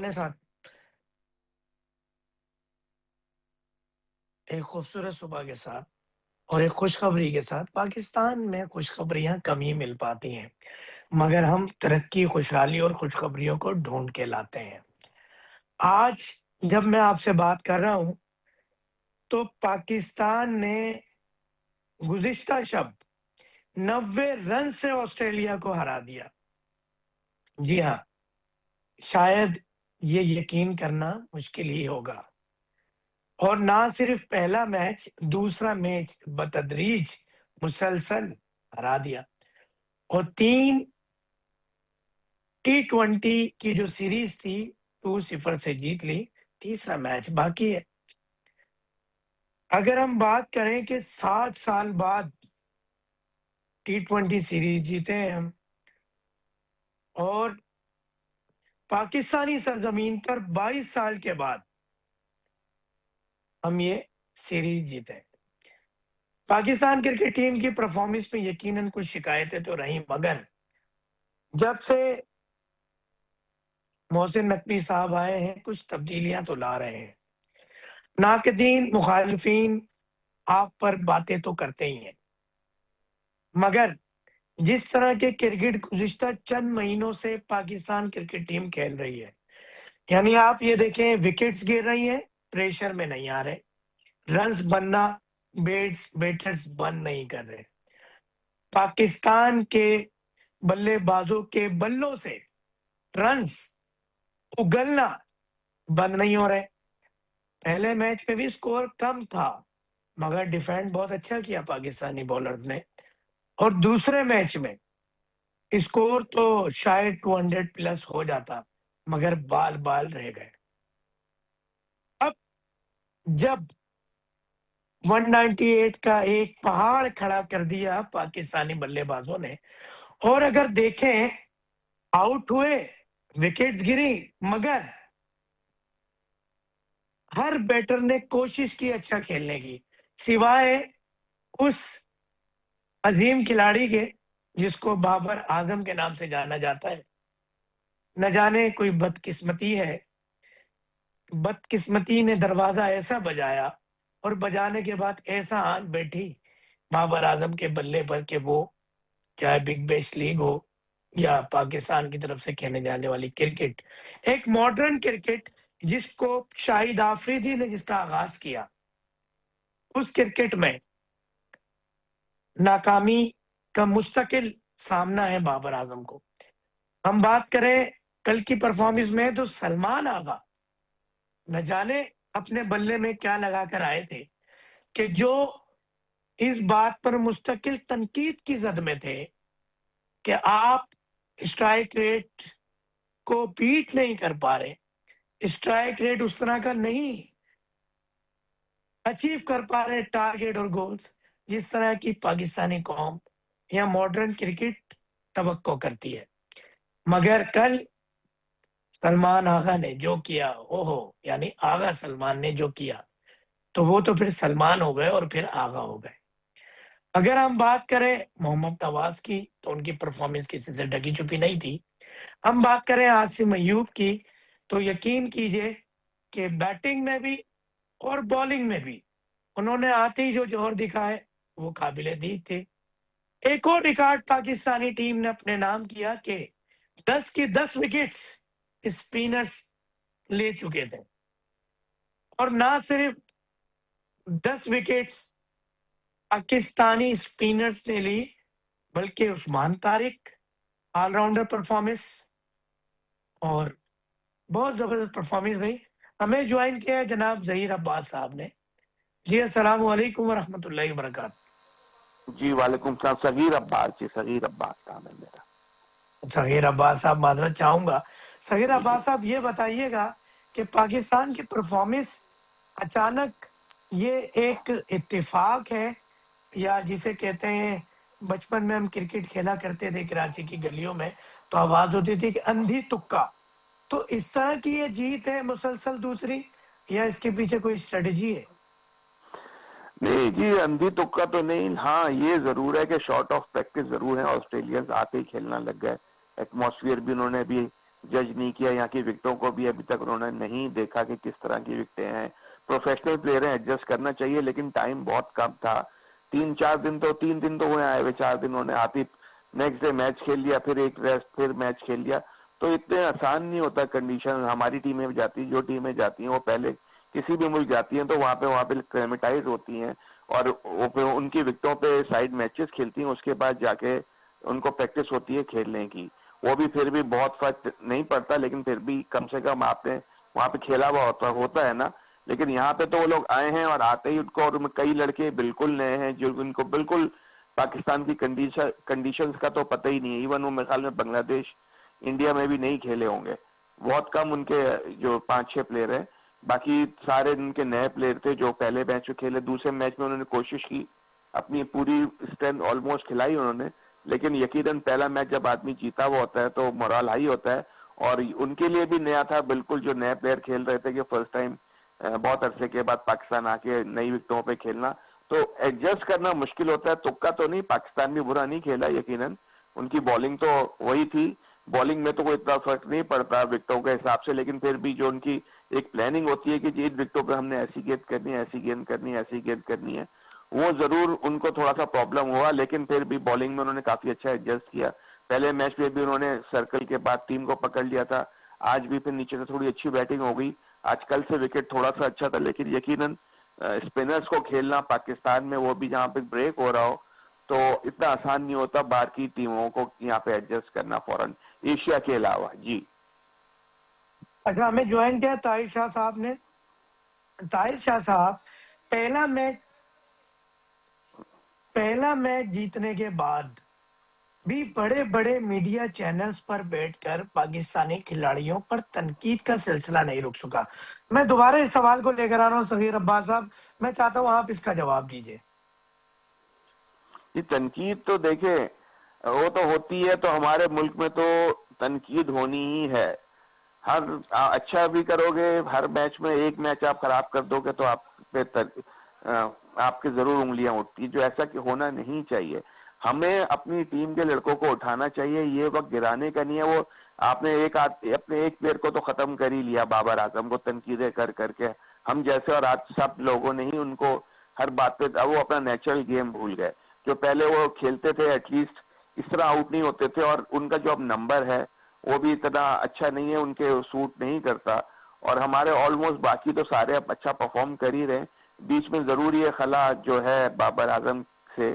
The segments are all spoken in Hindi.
अपने साथ एक खूबसूरत सुबह के साथ और एक खुशखबरी के साथ। पाकिस्तान में खुशखबरियाँ कम ही मिल पाती हैं, मगर हम तरक्की, खुशहाली और खुशखबरियों को ढूँढ के लाते हैं। आज जब मैं आपसे बात कर रहा हूँ, तो पाकिस्तान ने गुज़िश्ता शब 90 रन से ऑस्ट्रेलिया को हरा दिया। जी हाँ, शायद ये यकीन करना मुश्किल ही होगा। और ना सिर्फ पहला मैच, दूसरा मैच बतदरीज मुसलसल हरा दिया और 3 टी20 की जो सीरीज थी 2-0 से जीत ली। तीसरा मैच बाकी है। अगर हम बात करें कि 7 साल बाद टी20 सीरीज जीते हैं हम और पाकिस्तानी सरजमीन पर 22 साल के बाद हम ये सीरीज जीते हैं। पाकिस्तान क्रिकेट टीम की परफॉर्मेंस में यकीनन कुछ शिकायतें तो रही, मगर जब से मोहसिन नकवी साहब आए हैं, कुछ तब्दीलियां तो ला रहे हैं। नाकदीन, मुखालिफिन आप पर बातें तो करते ही हैं, मगर जिस तरह के क्रिकेट गुज़िश्ता चंद महीनों से पाकिस्तान क्रिकेट टीम खेल रही है, यानी आप ये देखें विकेट्स गिर रही हैं, प्रेशर में नहीं आ रहे, रन्स बनना बैटर्स बंद नहीं कर रहे। पाकिस्तान के बल्लेबाजों के बल्लों से रन्स उगलना बंद नहीं हो रहे। पहले मैच में भी स्कोर कम था, मगर डिफेंड बहुत अच्छा किया पाकिस्तानी बॉलर्स ने और दूसरे मैच में स्कोर तो शायद 200 प्लस हो जाता, मगर बाल रह गए। अब जब 198 का एक पहाड़ खड़ा कर दिया पाकिस्तानी बल्लेबाजों ने, और अगर देखें आउट हुए, विकेट गिरी, मगर हर बैटर ने कोशिश की अच्छा खेलने की, सिवाय उस अजीम खिलाड़ी के जिसको बाबर आजम के नाम से जाना जाता है। न जाने कोई बदकिस्मती ने दरवाजा ऐसा बजाया और बजाने के बाद ऐसा आन बैठी बाबर आजम के बल्ले पर कि वो चाहे बिग बैश लीग हो या पाकिस्तान की तरफ से खेलने जाने वाली क्रिकेट, एक मॉडर्न क्रिकेट जिसको शाहिद आफरीदी ने जिसका आगाज किया, उस क्रिकेट में नाकामी का मुस्तकिल सामना है बाबर आजम को। हम बात करें कल की परफॉर्मेंस में, तो सलमान आगा न जाने अपने बल्ले में क्या लगाकर आए थे कि जो इस बात पर मुस्तकिल तनकीद की जद में थे कि आप स्ट्राइक रेट को बीट नहीं कर पा रहे, स्ट्राइक रेट उस तरह का नहीं अचीव कर पा रहे टारगेट और गोल्स जिस तरह की पाकिस्तानी कौम या मॉडर्न क्रिकेट तवक्को करती है। मगर कल सलमान आगा ने जो किया, ओहो, यानी आगा सलमान ने जो किया, तो वो तो फिर सलमान हो गए और फिर आगा हो गए। अगर हम बात करें मोहम्मद नवाज की, तो उनकी परफॉर्मेंस किसी से ढकी छुपी नहीं थी। हम बात करें आसिम अय्यूब की, तो यकीन कीजिए कि बैटिंग में भी और बॉलिंग में भी उन्होंने आते ही जो जौहर दिखाए वो काबिल-ए-दीद थे। एक और रिकॉर्ड पाकिस्तानी टीम ने अपने नाम किया कि 10 की 10 विकेट्स स्पिनर्स ले चुके थे और ना सिर्फ 10 विकेट्स पाकिस्तानी स्पिनर्स ने ली, बल्कि उस्मान तारिक ऑलराउंडर परफॉर्मेंस और बहुत जबरदस्त परफॉर्मेंस रही। हमें ज्वाइन किया है जनाब जहीर अब्बास साहब ने। जी अस्सलाम वालेकुम व रहमतुल्लाहि व बरकातहू। जी वालेकुम सलाम। सगीर अब्बास जी, सगीर अब्बास नाम है मेरा। सगीर अब्बास साहब, माजरत चाहूंगा। सगीर जी जी। अब्बास साहब, ये बताइएगा कि पाकिस्तान की परफॉर्मेंस अचानक ये एक इत्तेफाक है, या जिसे कहते हैं, बचपन में हम क्रिकेट खेला करते थे कराची की गलियों में, तो आवाज होती थी कि अंधी तुक्का। तो इस तरह की ये जीत है मुसलसल दूसरी, या इसके पीछे कोई स्ट्रेटजी है? नहीं जी, अंधी तुक्का तो नहीं। हाँ, ये जरूर है कि शॉर्ट ऑफ प्रैक्टिस जरूर है। ऑस्ट्रेलियंस आते ही खेलना लग गए। एटमॉस्फेयर भी उन्होंने भी जज नहीं किया, यहाँ की विकेटों को भी अभी तक उन्होंने नहीं देखा कि किस तरह की विकेटें हैं। प्रोफेशनल प्लेयर हैं, एडजस्ट करना चाहिए, लेकिन टाइम बहुत कम था। 3 दिन तो हुए आए हुए, 4 दिन उन्होंने आती नेक्स्ट डे मैच खेल लिया, फिर एक रेस्ट, फिर मैच खेल लिया। तो इतने आसान नहीं होता कंडीशन। हमारी टीमें जाती, जो टीमें जाती हैं वो पहले किसी भी मुल्क जाती हैं तो वहां पे क्लेमेटाइज होती हैं और उनकी विकेटों पे साइड मैचेस खेलती हैं, उसके बाद जाके उनको प्रैक्टिस होती है खेलने की। वो भी फिर भी बहुत फर्क नहीं पड़ता, लेकिन फिर भी कम से कम आपने वहां पे खेला हुआ होता है ना। लेकिन यहाँ पे तो वो लोग आए हैं और आते ही उनको, और कई लड़के बिल्कुल नए हैं जो उनको बिल्कुल पाकिस्तान की कंडीशंस का तो पता ही नहीं है। इवन वो मेरे ख्याल में बांग्लादेश, इंडिया में भी नहीं खेले होंगे। बहुत कम उनके जो 5-6 प्लेयर हैं, बाकी सारे उनके नए प्लेयर थे जो पहले मैच में खेले। दूसरे मैच में उन्होंने कोशिश की, अपनी पूरी स्ट्रेंथ ऑलमोस्ट खिलाई उन्होंने, लेकिन यकीनन पहला मैच जब आदमी जीता हुआ होता है तो मोरल हाई होता है। और उनके लिए भी नया था बिल्कुल, जो नए प्लेयर खेल रहे थे कि फर्स्ट टाइम बहुत अरसे के बाद पाकिस्तान आके नई विकेटों पे खेलना, तो एडजस्ट करना मुश्किल होता है। तुक्का तो नहीं, पाकिस्तान भी बुरा नहीं खेला यकीनन, उनकी बॉलिंग तो वही थी। बॉलिंग में तो कोई इतना फर्क नहीं पड़ता विकेटों के हिसाब से, लेकिन फिर भी जो उनकी एक प्लानिंग होती है कि इन विकेटों पे हमने ऐसी गेंद करनी है, ऐसी गेंद करनी है, ऐसी गेंद करनी है, वो जरूर उनको थोड़ा सा प्रॉब्लम हुआ। लेकिन फिर भी बॉलिंग में उन्होंने काफी अच्छा एडजस्ट किया। पहले मैच में भी उन्होंने सर्कल के बाद टीम को पकड़ लिया था, आज भी फिर नीचे से थोड़ी अच्छी बैटिंग हो गई। आज कल से विकेट थोड़ा सा अच्छा था, लेकिन यकीनन स्पिनर्स को खेलना पाकिस्तान में, वो भी जहां पे ब्रेक हो रहा हो, तो इतना आसान नहीं होता बाहर की टीमों को यहाँ पे एडजस्ट करना फौरन, एशिया के अलावा। जी अच्छा, हमें ज्वाइन किया ताहिर शाह साहब ने। ताहिर शाह साहब, पहला मैच पहला मैच जीतने के बाद भी बड़े बड़े मीडिया चैनल्स पर बैठकर पाकिस्तानी खिलाड़ियों पर तनकीद का सिलसिला नहीं रुक सका। मैं दोबारा इस सवाल को लेकर आ रहा हूं सगीर अब्बास साहब, मैं चाहता हूं आप इसका जवाब दीजिए। ये तनकीद तो देखे, वो तो होती है, तो हमारे मुल्क में तो तनकीद होनी ही है। हर अच्छा भी करोगे, हर मैच में एक मैच आप खराब कर दोगे तो आप पे आपके जरूर उंगलियां उठती, जो ऐसा कि होना नहीं चाहिए। हमें अपनी टीम के लड़कों को उठाना चाहिए, ये वक्त गिराने का नहीं है। वो आपने अपने एक प्लेयर को तो खत्म कर ही लिया, बाबर आजम को तनकीदें कर करके। हम जैसे और आज सब लोगों ने ही उनको हर बात पे, अब वो अपना नेचुरल गेम भूल गए। जो पहले वो खेलते थे एटलीस्ट इस तरह आउट नहीं होते थे, और उनका जो अब नंबर है वो भी इतना अच्छा नहीं है, उनके सूट नहीं करता। और हमारे ऑलमोस्ट बाकी तो सारे अब अच्छा परफॉर्म कर ही रहे। बीच में जरूर ये खला जो है बाबर आजम से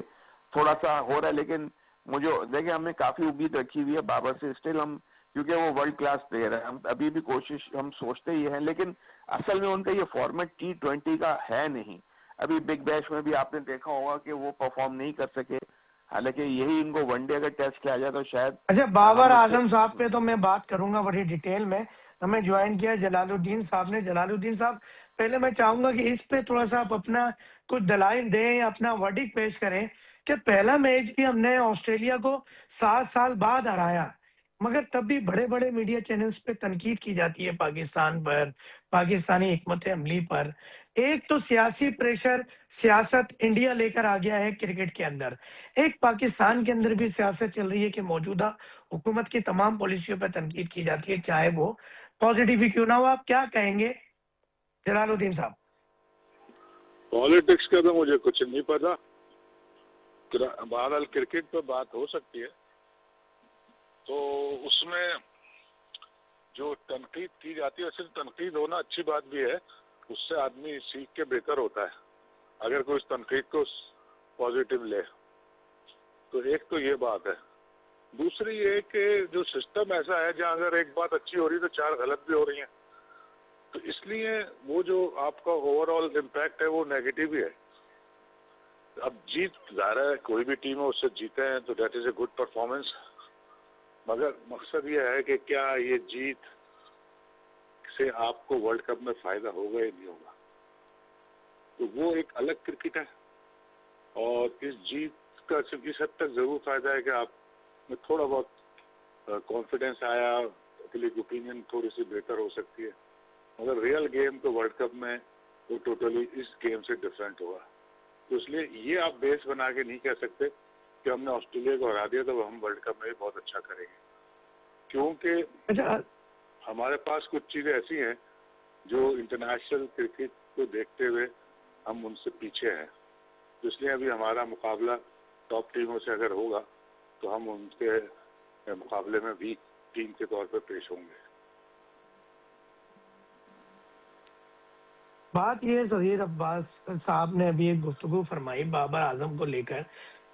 थोड़ा सा हो रहा है, लेकिन मुझे देखिए हमने काफी उम्मीद रखी हुई है बाबर से स्टिल हम, क्योंकि वो वर्ल्ड क्लास प्लेयर है। हम अभी भी कोशिश हम सोचते ही हैं, लेकिन असल में उनका ये फॉर्मेट T20 का है नहीं। अभी बिग बैश में भी आपने देखा होगा कि वो परफॉर्म नहीं कर सके, हालांकि यही इनको वनडे अगर टेस्ट किया जाए तो शायद अच्छा, बाबर हम उससे। आजम साहब पे तो मैं बात करूंगा बड़ी डिटेल में। हमें ज्वाइन किया जलालुद्दीन साहब ने। जलालुद्दीन साहब, पहले मैं चाहूंगा कि इस पे थोड़ा सा आप अपना कुछ दलाइल दें या अपना वर्डिक्ट पेश करें कि पहला मैच भी हमने ऑस्ट्रेलिया को 7 साल बाद हराया, मगर तब भी बड़े बड़े मीडिया चैनल्स पे तनकीद की जाती है पाकिस्तान पर, पाकिस्तानी हिकमत अमली पर। एक तो सियासी प्रेशर, सियासत इंडिया लेकर आ गया है क्रिकेट के अंदर। एक पाकिस्तान के अंदर भी सियासत चल रही है कि मौजूदा हुकूमत की तमाम पॉलिसियों पर तनकीद की जाती है, चाहे वो पॉजिटिव ही क्यों ना हो। आप क्या कहेंगे जलालुद्दीन साहब? पॉलिटिक्स का तो मुझे कुछ नहीं पता, बहरहाल क्रिकेट पे बात हो सकती है। तो उसमें जो तनकीद की जाती है, सिर्फ तनकीद होना अच्छी बात भी है, उससे आदमी सीख के बेहतर होता है अगर कोई इस तनकीद को पॉजिटिव ले। तो एक तो ये बात है। दूसरी ये कि जो सिस्टम ऐसा है जहां अगर एक बात अच्छी हो रही है तो 4 गलत भी हो रही हैं, तो इसलिए वो जो आपका ओवरऑल इम्पैक्ट है वो नेगेटिव ही है। अब जीत ज़ाहिर है, कोई भी टीम है उससे जीते हैं तो that is a good performance, मगर मकसद ये है कि क्या ये जीत से आपको वर्ल्ड कप में फायदा होगा या नहीं होगा, तो वो एक अलग क्रिकेट है। और इस जीत का सिर्फ इस हद तक जरूर फायदा है कि आप में थोड़ा बहुत कॉन्फिडेंस आया, पब्लिक ओपिनियन थोड़ी सी बेहतर हो सकती है, मगर रियल गेम तो वर्ल्ड कप में वो टोटली इस गेम से डिफरेंट होगा। तो इसलिए ये आप बेस बना के नहीं कह सकते कि हमने ऑस्ट्रेलिया को हरा दिया तो हम वर्ल्ड कप में भी बहुत अच्छा करेंगे, क्योंकि अच्छा हमारे पास कुछ चीजें ऐसी हैं जो इंटरनेशनल क्रिकेट को देखते हुए हम उनसे पीछे हैं, तो इसलिए अभी हमारा मुकाबला टॉप टीमों से अगर होगा तो हम उनके मुकाबले में वीक टीम के तौर पर पेश होंगे। बात ये ज़हीर अब्बास साहब ने अभी एक गुफ्तगू फरमाई बाबर आजम को लेकर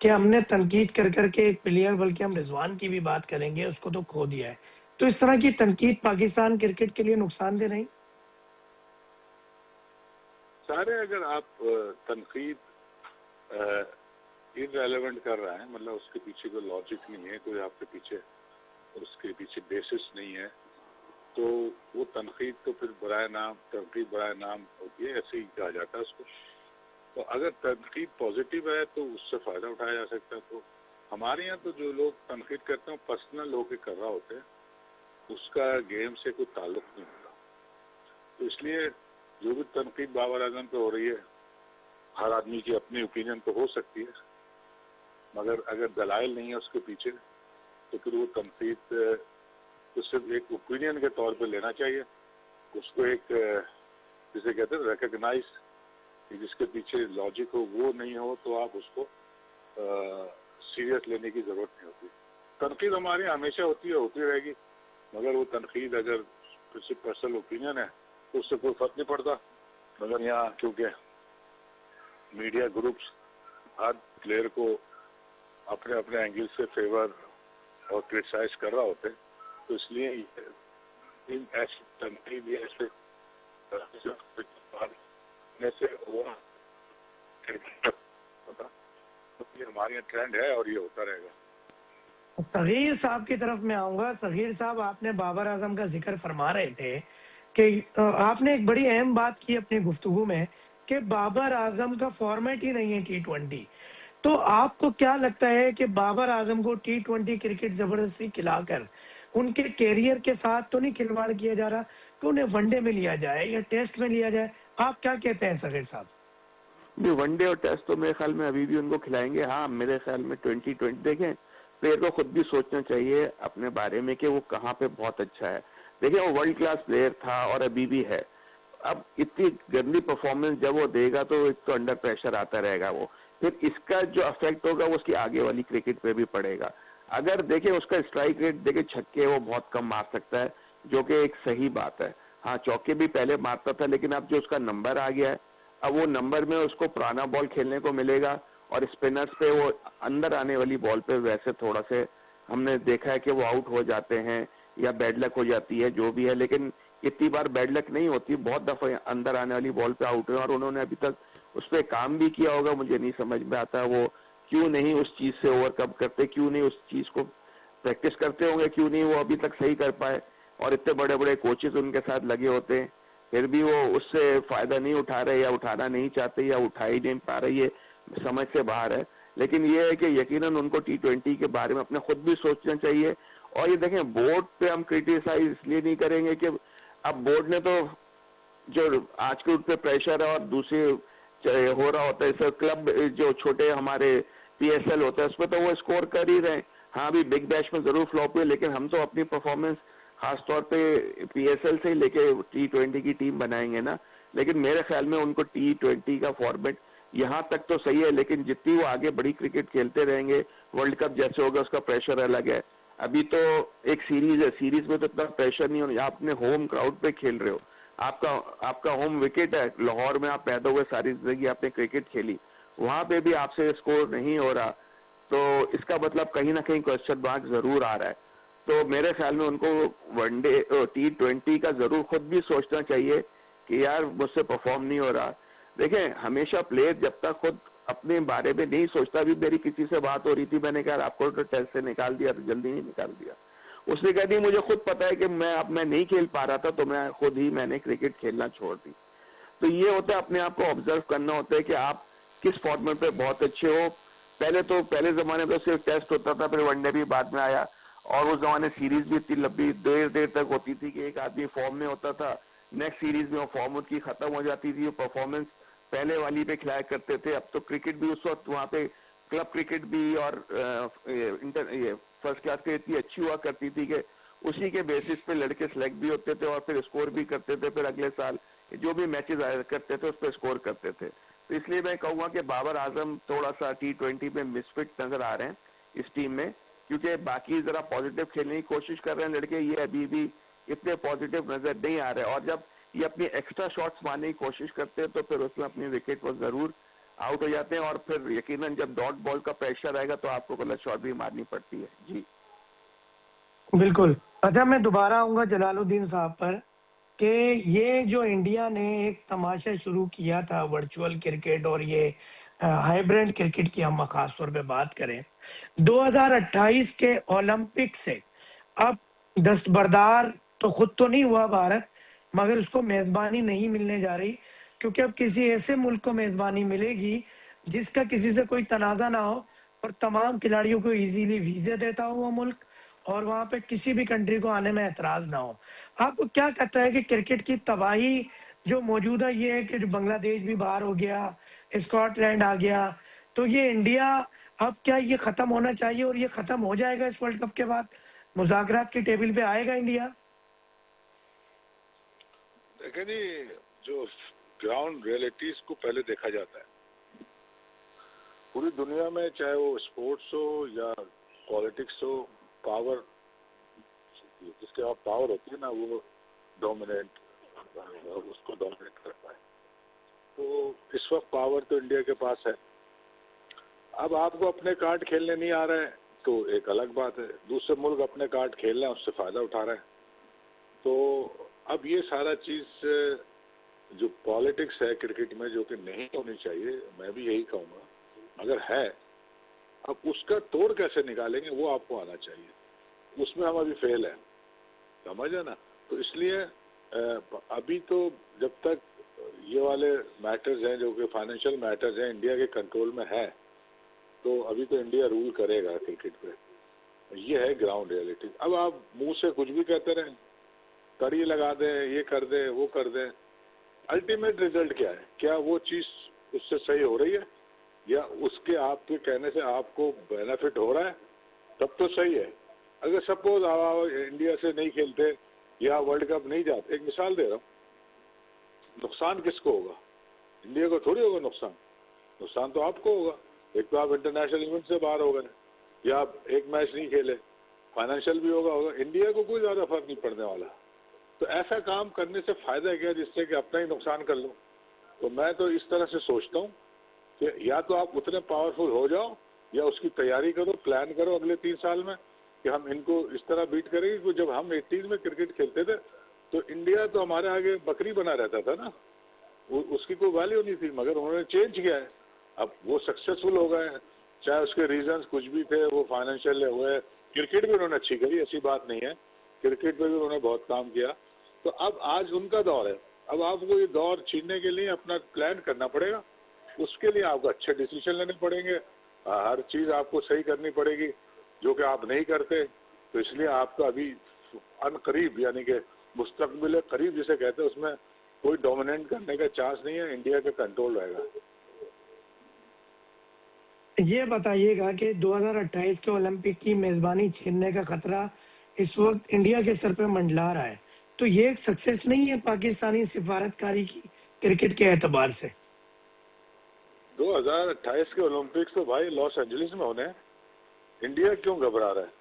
कि हमने तनकीद कर के एक प्लेयर, बल्कि हम रिजवान की भी बात करेंगे, उसको तो खो दिया है। तो इस तरह की तनकीद पाकिस्तान क्रिकेट के लिए नुकसानदेह नहीं? सारे अगर आप तनकीद इररेलेवेंट कर रहा है, मतलब उसके पीछे कोई लॉजिक नहीं है, कोई आपके पीछे उसके पीछे बेसिस नहीं है, तो वो तनकीद तो फिर बराए नाम तनकीद बराए नाम होती है, ऐसे ही कहा जाता है उसको। तो अगर तनकीद पॉजिटिव है तो उससे फ़ायदा उठाया जा सकता है। तो हमारे यहाँ तो जो लोग तनकीद करते हैं पर्सनल होकर कर रहा होते हैं, उसका गेम से कोई ताल्लुक नहीं होता। तो इसलिए जो भी तनकीद बाबर आजम पे हो रही है, हर आदमी की अपनी ओपिनियन तो हो सकती है, मगर अगर दलाइल नहीं है उसके पीछे तो फिर वो तनकीद तो सिर्फ एक ओपिनियन के तौर पे लेना चाहिए। उसको एक जिसे कहते हैं रिकग्नाइज, जिसके पीछे लॉजिक हो वो नहीं हो तो आप उसको सीरियस लेने की जरूरत नहीं होती। तनकीद हमारी हमेशा होती है, होती रहेगी, मगर वो तनकीद अगर किसी पर्सनल ओपिनियन है तो उससे कोई फर्क नहीं पड़ता। मगर यहाँ क्योंकि मीडिया ग्रुप्स हर प्लेयर को अपने अपने एंगल से फेवर और क्रिटिसाइज कर रहा होते हैं, तो इसलिए इन ऐसे तनकीद या ऐसे से हुआ तो ये हमारे यहाँ ट्रेंड है और ये होता रहेगा। सगीर साहब की तरफ मैं आऊंगा। सगीर साहब, आपने बाबर आजम का जिक्र फरमा रहे थे कि आपने एक बड़ी अहम बात की अपनी गुफ्तगू में कि बाबर आजम का फॉर्मेट ही नहीं है T20। तो आपको क्या लगता है कि बाबर आजम को T20 क्रिकेट जबरदस्ती खिलाकर उनके कैरियर के साथ तो नहीं खिलवाड़ किया जा रहा कि उन्हें वनडे में लिया जाए या टेस्ट में लिया जाए? आप क्या कहते हैं सगीर साहब? नहीं, वनडे और टेस्ट तो मेरे ख्याल में अभी भी उनको खिलाएंगे। हाँ, मेरे ख्याल में 2020 देखें, प्लेयर को खुद भी सोचना चाहिए अपने बारे में कि वो कहाँ पे बहुत अच्छा है। देखिए, वो वर्ल्ड क्लास प्लेयर था और अभी भी है। अब इतनी गंदी परफॉर्मेंस जब वो देगा तो एक तो अंडर प्रेशर आता रहेगा वो, फिर इसका जो अफेक्ट होगा वो उसकी आगे वाली क्रिकेट पे भी पड़ेगा। अगर देखें उसका स्ट्राइक रेट देखे, छक्के वो बहुत कम मार सकता है, जो कि एक सही बात है। हाँ, चौके भी पहले मारता था, लेकिन अब जो उसका नंबर आ गया है, अब वो नंबर में उसको पुराना बॉल खेलने को मिलेगा और स्पिनर्स पे वो अंदर आने वाली बॉल पे वैसे थोड़ा से हमने देखा है कि वो आउट हो जाते हैं या बैड लक हो जाती है, जो भी है, लेकिन इतनी बार बैड लक नहीं होती। बहुत दफा अंदर आने वाली बॉल पे आउट हुए और उन्होंने अभी तक उस पर काम भी किया होगा। मुझे नहीं समझ में आता वो क्यों नहीं उस चीज से ओवरकम करते, क्यों नहीं उस चीज को प्रैक्टिस करते होंगे, क्यों नहीं वो अभी तक सही कर पाए। और इतने बड़े बड़े कोचेस उनके साथ लगे होते हैं, फिर भी वो उससे फायदा नहीं उठा रहे या उठाना नहीं चाहते या उठा ही नहीं पा रहे, ये समझ से बाहर है। लेकिन ये है कि यकीनन उनको T20 के बारे में अपने खुद भी सोचना चाहिए। और ये देखें, बोर्ड पे हम क्रिटिसाइज इसलिए नहीं करेंगे कि अब बोर्ड ने तो जो आज के उठ पे प्रेशर है और दूसरे हो रहा होता है, सर क्लब जो छोटे हमारे PSL होता है उसमें तो वो स्कोर कर ही रहे हैं। हाँ, अभी बिग बैश में जरूर फ्लॉप हुए, लेकिन हम तो अपनी परफॉर्मेंस खासतौर पे PSL से ही लेके T20 की टीम बनाएंगे ना। लेकिन मेरे ख्याल में उनको T20 का फॉर्मेट यहाँ तक तो सही है, लेकिन जितनी वो आगे बड़ी क्रिकेट खेलते रहेंगे, वर्ल्ड कप जैसे होगा उसका प्रेशर अलग है। अभी तो एक सीरीज है, सीरीज में तो इतना प्रेशर नहीं होना, आप अपने होम क्राउड पे खेल रहे हो, आपका होम विकेट है, लाहौर में आप पैदा हुए, सारी जिंदगी आपने क्रिकेट खेली, वहां पे भी आपसे स्कोर नहीं हो रहा, तो इसका मतलब कहीं ना कहीं क्वेश्चन मार्क जरूर आ रहा है। तो मेरे ख्याल में उनको वनडे T20 का जरूर खुद भी सोचना चाहिए कि यार मुझसे परफॉर्म नहीं हो रहा। देखें, हमेशा प्लेयर जब तक खुद अपने बारे में नहीं सोचता, भी मेरी किसी से बात हो रही थी, मैंने कहा आपको तो टेस्ट से निकाल दिया, तो जल्दी नहीं निकाल दिया। उसने कहा नहीं, मुझे खुद पता है कि मैं नहीं खेल पा रहा था, तो मैंने क्रिकेट खेलना छोड़ दी। तो ये होता है, अपने आप को ऑब्जर्व करना होता है कि आप किस फॉर्मेट पे बहुत अच्छे हो। पहले जमाने में सिर्फ टेस्ट होता था, फिर वनडे भी बाद में आया, और उस जमाने सीरीज भी इतनी लंबी देर तक होती थी कि एक आदमी फॉर्म में होता था, नेक्स्ट सीरीज में वो फॉर्म उसकी खत्म हो जाती थी, परफॉर्मेंस पहले वाली पे खिलाया करते थे। अब तो क्रिकेट भी उस वक्त वहां पे क्लब क्रिकेट भी और इंटर फर्स्ट क्लास की इतनी अच्छी हुआ करती थी कि उसी के बेसिस पे लड़के सिलेक्ट भी होते थे और फिर स्कोर भी करते थे, फिर अगले साल जो भी मैचेस करते थे उस पर स्कोर करते थे। तो इसलिए मैं कहूंगा कि बाबर आजम थोड़ा सा T20 में मिसफिट नजर आ रहे हैं इस टीम में, क्योंकि बाकी जरा पॉजिटिव खेलने की कोशिश कर रहे हैं लड़के, ये अभी भी इतने पॉजिटिव नजर नहीं आ रहे। और जब ये अपनी एक्स्ट्रा शॉट्स मारने की कोशिश करते हैं तो फिर उसमें अपनी विकेट पर जरूर आउट हो जाते हैं, और फिर यकीनन जब डॉट बॉल का प्रेशर आएगा तो आपको गलत शॉट भी मारनी पड़ती है। जी बिल्कुल। अच्छा, मैं दोबारा आऊंगा जलालुद्दीन साहब पर कि ये जो इंडिया ने एक तमाशा शुरू किया था वर्चुअल क्रिकेट और ये हाइब्रिड क्रिकेट की हम खासतौर पे बात करें, 2028 के ओलंपिक से अब दस्तबरदार तो खुद तो नहीं हुआ भारत, मगर उसको मेजबानी नहीं मिलने जा रही, क्योंकि अब किसी ऐसे मुल्क को मेजबानी मिलेगी जिसका किसी से कोई तनाजा ना हो और तमाम खिलाड़ियों को इजीली वीजे देता हो वो मुल्क, और वहां पे किसी भी कंट्री को आने में एतराज ना हो। आपको क्या कहता है कि क्रिकेट की तबाही जो मौजूदा ये है कि जो बांग्लादेश भी बाहर हो गया, स्कॉटलैंड आ गया, तो ये इंडिया अब क्या ये खत्म होना चाहिए और ये खत्म हो जाएगा इस वर्ल्ड कप के बाद? मुज़ाकरात की टेबल पे आएगा इंडिया? देखिए जी, जो ग्राउंड रियलिटीज को पहले देखा जाता है पूरी दुनिया में, चाहे वो स्पोर्ट्स हो या पॉलिटिक्स हो, पावर, जिसके पास पावर होती है ना वो डोमिनेट, उसको डोमिनेट करता है। तो इस वक्त पावर तो इंडिया के पास है। अब आपको अपने कार्ड खेलने नहीं आ रहे हैं तो एक अलग बात है, दूसरे मुल्क अपने कार्ड खेल रहे हैं, उससे फायदा उठा रहे हैं। तो अब ये सारा चीज जो पॉलिटिक्स है क्रिकेट में, जो कि नहीं होनी चाहिए, मैं भी यही कहूँगा, अगर है, अब उसका तोड़ कैसे निकालेंगे वो आपको आना चाहिए, उसमें हम अभी फेल हैं, समझे ना। तो इसलिए अभी तो जब तक ये वाले मैटर्स हैं जो कि फाइनेंशियल मैटर्स हैं इंडिया के कंट्रोल में है, तो अभी तो इंडिया रूल करेगा क्रिकेट पे, ये है ग्राउंड रियलिटी। अब आप मुंह से कुछ भी कहते रहें, कड़ी लगा दें, ये कर दें, वो कर दें, अल्टीमेट रिजल्ट क्या है? क्या वो चीज उससे सही हो रही है या उसके आपके कहने से आपको बेनिफिट हो रहा है? तब तो सही है। अगर सपोज आप इंडिया से नहीं खेलते या वर्ल्ड कप नहीं जाते, एक मिसाल दे रहा हूँ, नुकसान किसको होगा? इंडिया को थोड़ी होगा नुकसान, नुकसान तो आपको होगा। एक तो आप इंटरनेशनल इवेंट से बाहर हो गए या आप एक मैच नहीं खेले, फाइनेंशियल भी होगा। इंडिया को कोई ज्यादा फर्क नहीं पड़ने वाला। तो ऐसा काम करने से फायदा क्या जिससे कि अपना ही नुकसान कर लो? तो मैं तो इस तरह से सोचता हूँ कि या तो आप उतने पावरफुल हो जाओ या उसकी तैयारी करो, प्लान करो अगले 3 साल में कि हम इनको इस तरह बीट करेंगे। क्योंकि जब हम 80s में क्रिकेट खेलते थे तो इंडिया तो हमारे आगे बकरी बना रहता था ना, उसकी कोई वैल्यू नहीं थी, मगर उन्होंने चेंज किया है। अब वो सक्सेसफुल हो गए हैं, चाहे उसके रीजंस कुछ भी थे, वो फाइनेंशियल हुए, क्रिकेट भी उन्होंने अच्छी करी, ऐसी बात नहीं है, क्रिकेट में भी उन्होंने बहुत काम किया। तो अब आज उनका दौर है, अब आपको ये दौर छीनने के लिए अपना प्लान करना पड़ेगा, उसके लिए आपको अच्छे डिसीजन लेने पड़ेंगे, हर चीज आपको सही करनी पड़ेगी जो कि आप नहीं करते। तो इसलिए आपका अभी अनकरीब यानी कि मुस्तकबिल करीब जिसे कहते हैं उसमें कोई डोमिनेट करने का चांस नहीं है, इंडिया का कंट्रोल रहेगा। ये बताइएगा कि 2028 के ओलंपिक की मेजबानी छीनने का खतरा इस वक्त इंडिया के सर पे मंडला रहा है, तो ये एक सक्सेस नहीं है पाकिस्तानी सिफारतकारी की क्रिकेट के एतबार से? 2028 के ओलंपिक्स तो भाई लॉस एंजलिस में होने हैं, इंडिया क्यों घबरा रहा है?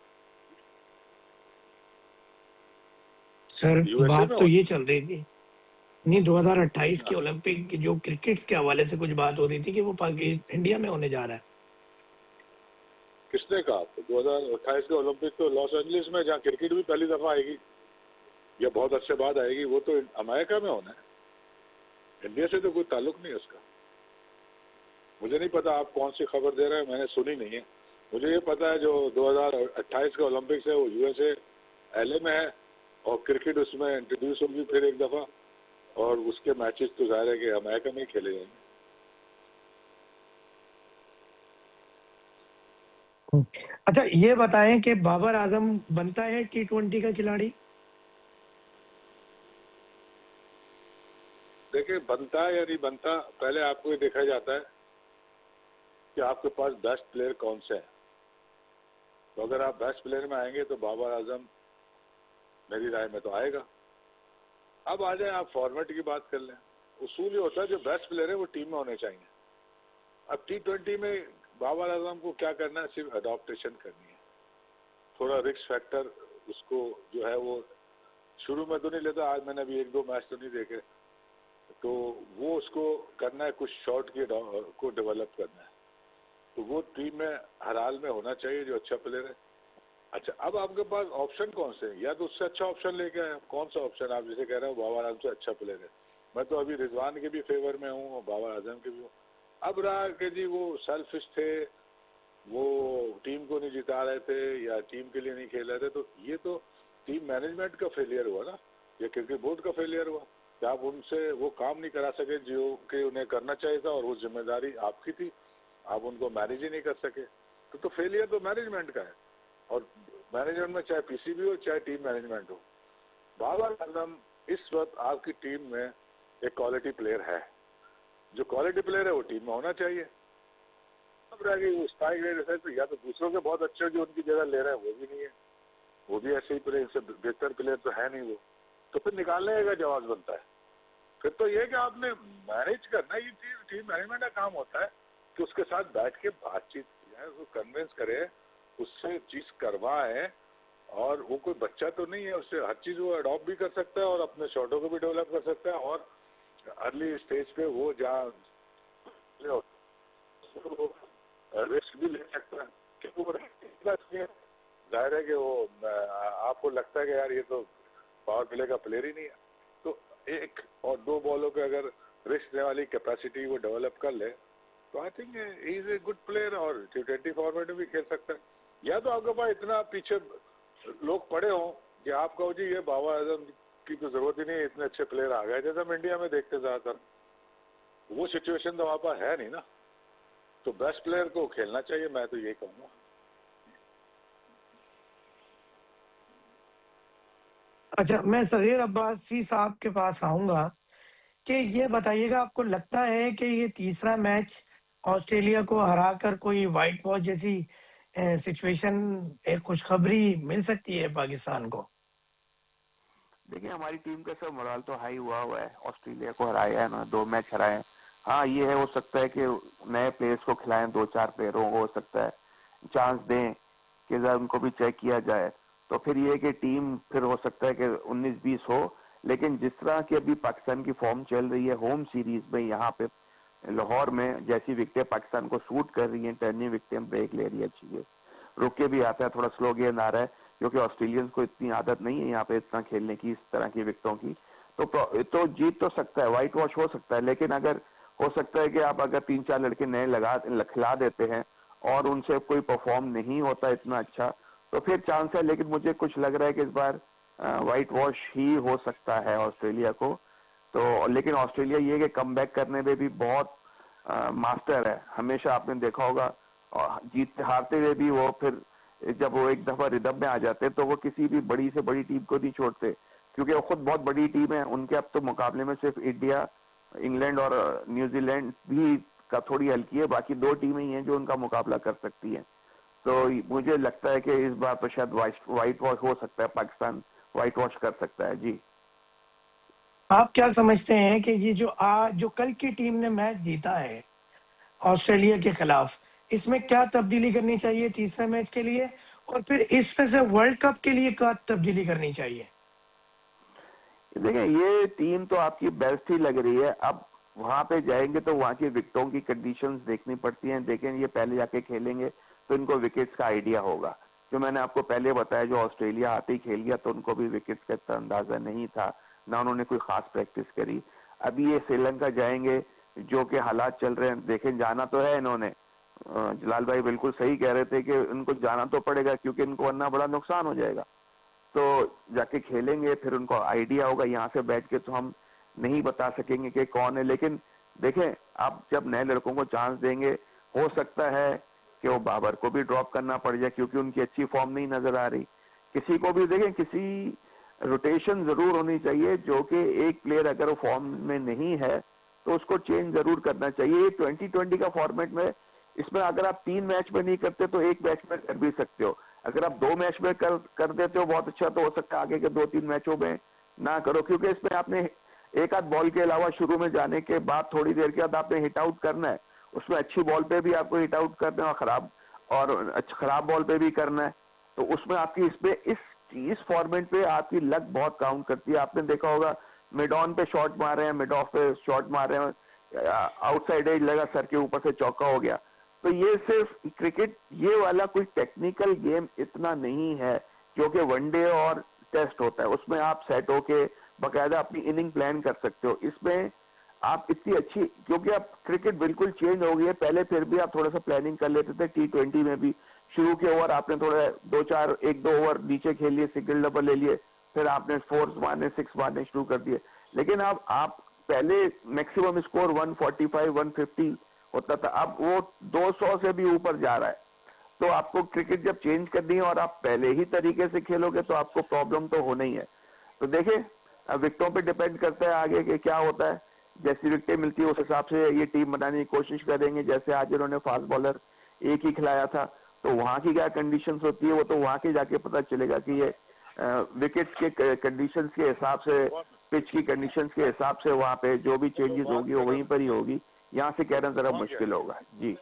सर यूएसए बात में तो होने। ये चल रही थी, नहीं 2028 के ओलंपिक की जो क्रिकेट के हवाले से कुछ बात हो रही थी कि वो इंडिया में होने जा रहा है। किसने कहा आपको? 2028 के ओलंपिक तो लॉस एंजलिस में, जहाँ क्रिकेट भी पहली दफा आएगी या बहुत अच्छे बाद आएगी, वो तो अमेरिका में होना है, इंडिया से तो कोई ताल्लुक नहीं है उसका। मुझे नहीं पता आप कौन सी खबर दे रहे हैं, मैंने सुनी नहीं है। मुझे ये पता है जो 2028 का ओलंपिक्स है वो यूएसए एलए में है और क्रिकेट उसमें इंट्रोड्यूस होगी फिर एक दफा, और उसके मैचेस तो जाहिर है कि अमेरिका में ही खेले जाएंगे। अच्छा, ये बताएं कि बाबर आजम बनता है T20 का खिलाड़ी? देखिए, बनता है या नहीं बनता, पहले आपको ये देखा जाता है कि आपके पास बेस्ट प्लेयर कौन से हैं। तो अगर आप बेस्ट प्लेयर में आएंगे तो बाबर आजम मेरी राय में तो आएगा। अब आ जाए आप फॉर्मेट की बात कर लें। उसूल ये होता है जो बेस्ट प्लेयर है वो टीम में होने चाहिए। अब T20 में बाबर आजम को क्या करना है, सिर्फ अडॉप्टेशन करनी है। थोड़ा रिस्क फैक्टर उसको जो है वो शुरू में तो नहीं लेता, आज मैंने अभी 1-2 मैच तो नहीं देखे, तो वो उसको करना है, कुछ शॉट को डेवलप करना है, तो वो टीम में हर हाल में होना चाहिए जो अच्छा प्लेयर है। अच्छा, अब आपके पास ऑप्शन कौन से हैं? या तो उससे अच्छा ऑप्शन लेके आए। कौन सा ऑप्शन? आप जैसे कह रहे हो बाबर आजम से अच्छा प्लेयर है, मैं तो अभी रिजवान के भी फेवर में हूँ और बाबर आजम के भी हूँ। अब रहा कि जी वो सेल्फिश थे, वो टीम को नहीं जिता रहे थे या टीम के लिए नहीं खेल रहे थे, तो ये तो टीम मैनेजमेंट का फेलियर हुआ ना, या क्रिकेट बोर्ड का फेलियर हुआ कि आप उनसे वो काम नहीं करा सके जो कि उन्हें करना चाहिए था, और वो जिम्मेदारी आपकी थी, आप उनको मैनेज ही नहीं कर सके। तो फेलियर तो मैनेजमेंट का है, और मैनेजमेंट में चाहे पीसीबी हो चाहे टीम मैनेजमेंट हो। बाबर आजम इस वक्त आपकी टीम में एक क्वालिटी प्लेयर है, जो क्वालिटी प्लेयर है वो टीम में होना चाहिए। अब रह गई वो स्ट्राइक रेट है, तो या तो दूसरों के बहुत अच्छे जो उनकी जगह ले रहे हैं वो भी नहीं है, वो भी ऐसे ही प्लेयर से बेहतर प्लेयर तो है नहीं वो, तो फिर निकालने का जवाब बनता है। फिर तो ये कि आपने मैनेज करना, ये चीज टीम मैनेजमेंट का काम होता है कि उसके साथ बैठ के बातचीत किया, उसको कन्विंस करे, उससे चीज करवाए, और वो कोई बच्चा तो नहीं है, उससे हर चीज वो अडॉप्ट भी कर सकता है और अपने शॉटों को भी डेवलप कर सकता है, और अर्ली स्टेज पे वो जहाँ रिस्क भी ले सकता है, क्योंकि वो जाहिर है कि वो आपको लगता है कि यार ये तो पावर प्ले का प्लेयर ही नहीं है, तो 1 और 2 बॉलों पे अगर रिस्क लेने वाली कैपेसिटी वो डेवलप कर ले तो I think he is a good player, और T20 फॉर्मेट में भी खेल सकता है। या तो आपके पास इतना पीछे लोग पड़े हों कि आप कहो जी ये बाबर आजम की तो जरूरत ही नहीं है, इतने अच्छे प्लेयर आ गए, जैसे हम इंडिया में देखते ज्यादातर, वो सिचुएशन तो वहाँ पर है नहीं ना, तो बेस्ट प्लेयर को खेलना चाहिए, मैं तो यही कहूँगा। अच्छा, मैं सगीर अब्बासी साहब के पास आऊंगा कि ये बताइएगा, आपको लगता है कि ये तीसरा मैच ऑस्ट्रेलिया को हराकर कोई व्हाइट वॉश जैसी सिचुएशन, एक खुशखबरी मिल सकती है पाकिस्तान को? देखिए हमारी टीम का सब मोरल तो हाई हुआ है, ऑस्ट्रेलिया को हराया है ना, 2 मैच हराए हैं। हाँ ये है, हो सकता है कि नए प्लेयर्स को खिलाएं, 2-4 प्लेयरों को हो सकता है चांस दें कि जरा उनको भी चेक किया जाए, तो फिर ये कि टीम फिर हो सकता है कि 19-20 हो। लेकिन जिस तरह की अभी पाकिस्तान की फॉर्म चल रही है होम सीरीज में, यहाँ पे लाहौर में जैसी विकेटें पाकिस्तान को सूट कर रही हैं, टर्निंग विकेटें ब्रेक ले रही है अच्छी है, रुक के भी आता है, थोड़ा स्लो गेंद आ रहा है, क्योंकि ऑस्ट्रेलियंस को इतनी आदत नहीं है यहाँ पे इतना खेलने की, इस तरह की विकेटों की, तो जीत तो सकता है, व्हाइट वॉश हो सकता है। लेकिन अगर हो सकता है कि आप अगर 3-4 लड़के नए खिला देते हैं और उनसे कोई परफॉर्म नहीं होता इतना अच्छा, तो फिर चांस है। लेकिन मुझे कुछ लग रहा है कि इस बार व्हाइट वॉश ही हो सकता है ऑस्ट्रेलिया को। तो लेकिन ऑस्ट्रेलिया ये कि कमबैक करने में भी बहुत मास्टर है, हमेशा आपने देखा होगा, और जीतते हारते हुए भी वो फिर जब वो एक दफा रिदम में आ जाते तो वो किसी भी बड़ी से बड़ी टीम को नहीं छोड़ते, क्योंकि वो खुद बहुत बड़ी टीम है उनके। अब तो मुकाबले में सिर्फ इंडिया, इंग्लैंड और न्यूजीलैंड भी का थोड़ी हल्की है, बाकी 2 टीमें ही हैं जो उनका मुकाबला कर सकती हैं। तो मुझे लगता है कि इस बार तो शायद व्हाइट वॉश हो सकता है, पाकिस्तान व्हाइट वॉश कर सकता है। जी, आप क्या समझते हैं कि ये जो कल की टीम ने मैच जीता है ऑस्ट्रेलिया के खिलाफ, इसमें क्या तब्दीली करनी चाहिए तीसरे मैच के लिए, और फिर इसमें से वर्ल्ड कप के लिए क्या तब्दीली करनी चाहिए? देखिए ये टीम तो आपकी बेस्ट ही लग रही है। अब वहां पे जाएंगे तो वहां की विकेटों की कंडीशंस देखनी पड़ती हैं, देखें ये पहले जाके खेलेंगे तो इनको विकेट्स का आइडिया होगा। जो मैंने आपको पहले बताया, जो ऑस्ट्रेलिया आते ही खेल गया तो उनको भी विकेट्स का इतना अंदाजा नहीं था, ना उन्होंने कोई खास प्रैक्टिस करी। अभी ये श्रीलंका जाएंगे, जो कि हालात चल रहे हैं, देखें जाना तो है इन्होंने, जलाल भाई बिल्कुल सही कह रहे थे कि इनको जाना तो पड़ेगा, क्योंकि इनको वरना बड़ा नुकसान हो जाएगा। तो जाके खेलेंगे, फिर उनको आइडिया होगा। यहाँ से बैठ के तो हम नहीं बता सकेंगे कि कौन है, लेकिन देखें आप जब नए लड़कों को चांस देंगे, हो सकता है कि वो बाबर को भी ड्रॉप करना पड़ जाए, क्योंकि उनकी अच्छी फॉर्म नहीं नजर आ रही। किसी को भी देखें, किसी रोटेशन जरूर होनी चाहिए, जो कि एक प्लेयर अगर वो फॉर्म में नहीं है तो उसको चेंज जरूर करना चाहिए। 2020 का फॉर्मेट में, इसमें अगर आप 3 मैच में नहीं करते तो 1 मैच में कर भी सकते हो। अगर आप 2 मैच में कर देते हो बहुत अच्छा, तो हो सकता है आगे के 2-3 मैचों में ना करो, क्योंकि इसमें आपने एक आध बॉल के अलावा शुरू में जाने के बाद थोड़ी देर के बाद आपने हिट आउट करना है, उसमें अच्छी बॉल पे भी आपको हिट आउट करना है और खराब बॉल पे भी करना है। तो उसमें आपकी इस फॉर्मेट पे आपकी लक बहुत काउंट करती है। आपने देखा होगा मिड ऑन पे शॉट मार रहे हैं, मिड ऑफ पे शॉट मार रहे हैं, आउटसाइड एज लगा, सर के ऊपर से चौका हो गया। तो ये सिर्फ क्रिकेट, ये वाला कोई टेक्निकल गेम इतना नहीं है, क्योंकि वनडे और टेस्ट होता है, उसमें आप सेट होके बकायदा अपनी इनिंग प्लान कर सकते हो। इसमें आप इतनी अच्छी, क्योंकि अब क्रिकेट बिल्कुल चेंज हो गई है, पहले फिर भी आप थोड़ा सा प्लानिंग कर लेते थे। T20 में भी शुरू के ओवर आपने थोड़ा 1-2 ओवर नीचे खेल लिए, सिंगल डबल ले लिए, फिर आपने 4 मारने 6 मारने शुरू कर दिए। लेकिन अब आप पहले मैक्सिमम स्कोर 145 150 होता था, अब वो 200 से भी ऊपर जा रहा है। तो आपको क्रिकेट जब चेंज करनी है और आप पहले ही तरीके से खेलोगे तो आपको प्रॉब्लम तो होना ही है। तो देखिए, अब विकेटों पे डिपेंड करता है आगे के क्या होता है। जैसी विकेटें मिलती है उस हिसाब से ये टीम बनाने की कोशिश करेंगे। जैसे आज इन्होंने फास्ट बॉलर एक ही खिलाया था, तो वहां की क्या कंडीशंस होती है वो तो वहां के जाके पता चलेगा कि ये विकेट के कंडीशंस के हिसाब से, पिच की कंडीशंस के हिसाब से वहां पे जो भी चेंजेस होगी वो वहीं पर ही होगी। यहाँ से कहना जरा मुश्किल होगा जी।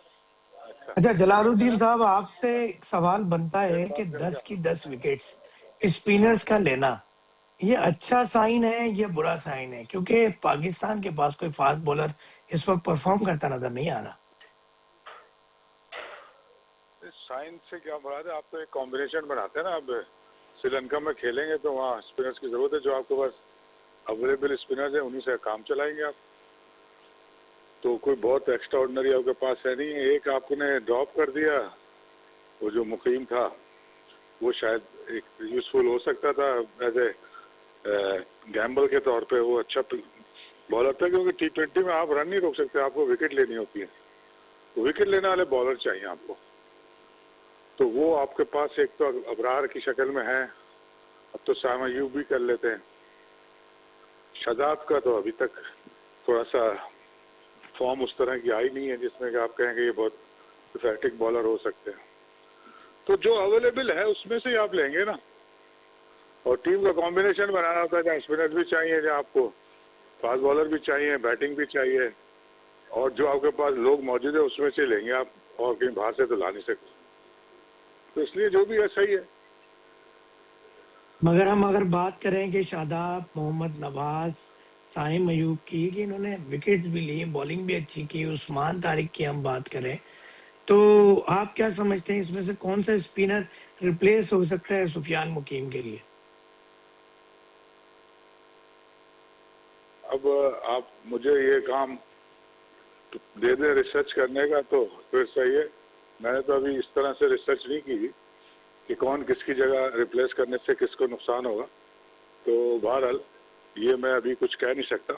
अच्छा जलालुद्दीन साहब, आपसे एक सवाल बनता है कि 10 की 10 विकेट्स स्पिनर्स का लेना, ये अच्छा साइन है या बुरा साइन है? क्योंकि पाकिस्तान के पास कोई फास्ट बॉलर इस वक्त परफॉर्म करता नजर नहीं आ रहा। साइन से क्या मुराद है? आप तो एक कॉम्बिनेशन बनाते हैं ना। अब श्रीलंका में खेलेंगे तो वहाँ स्पिनर्स की जरूरत है, जो आपके पास अवेलेबल स्पिनर्स है उन्हीं से काम चलाएंगे आप। तो कोई बहुत एक्स्ट्रा ऑर्डिनरी आपके पास है नहीं। एक आपने ड्रॉप कर दिया, वो जो मुकीम था वो शायद एक यूजफुल हो सकता था एज ए गैम्बल के तौर पे। वो अच्छा बॉलर था, क्योंकि T20 में आप रन नहीं रोक सकते, आपको विकेट लेनी होती है। तो विकेट लेने वाले बॉलर चाहिए आपको। तो वो आपके पास एक तो अबरार की शक्ल में है, अब तो सामा अयूब भी कर लेते हैं। शादाब का तो अभी तक थोड़ा सा फॉर्म उस तरह की आई नहीं है जिसमें कि आप कहेंगे ये बहुत इफेक्टिव बॉलर हो सकते हैं। तो जो अवेलेबल है उसमें से ही आप लेंगे ना। और टीम का कॉम्बिनेशन बनाना होता है, जहाँ स्पिनर भी चाहिए, जहाँ आपको फास्ट बॉलर भी चाहिए, बैटिंग भी चाहिए, और जो आपके पास लोग मौजूद है उसमें से लेंगे आप, और कहीं बाहर से तो ला नहीं सकते। तो इसलिए जो भी है सही है। मगर हम अगर बात करें कि शादाब, मोहम्मद नवाज, साइम अयूब की, कि इन्होंने विकेट भी ली, बॉलिंग भी अच्छी की, उस्मान तारिक की हम बात करें, तो आप क्या समझते हैं इसमें से कौन सा स्पिनर रिप्लेस हो सकता है सुफियान मुकीम के लिए? अब आप मुझे ये काम दे दें रिसर्च करने का तो फिर सही है। मैंने तो अभी इस तरह से रिसर्च नहीं की कि कौन किसकी जगह रिप्लेस करने से किसको नुकसान होगा। तो बहरहाल ये मैं अभी कुछ कह नहीं सकता।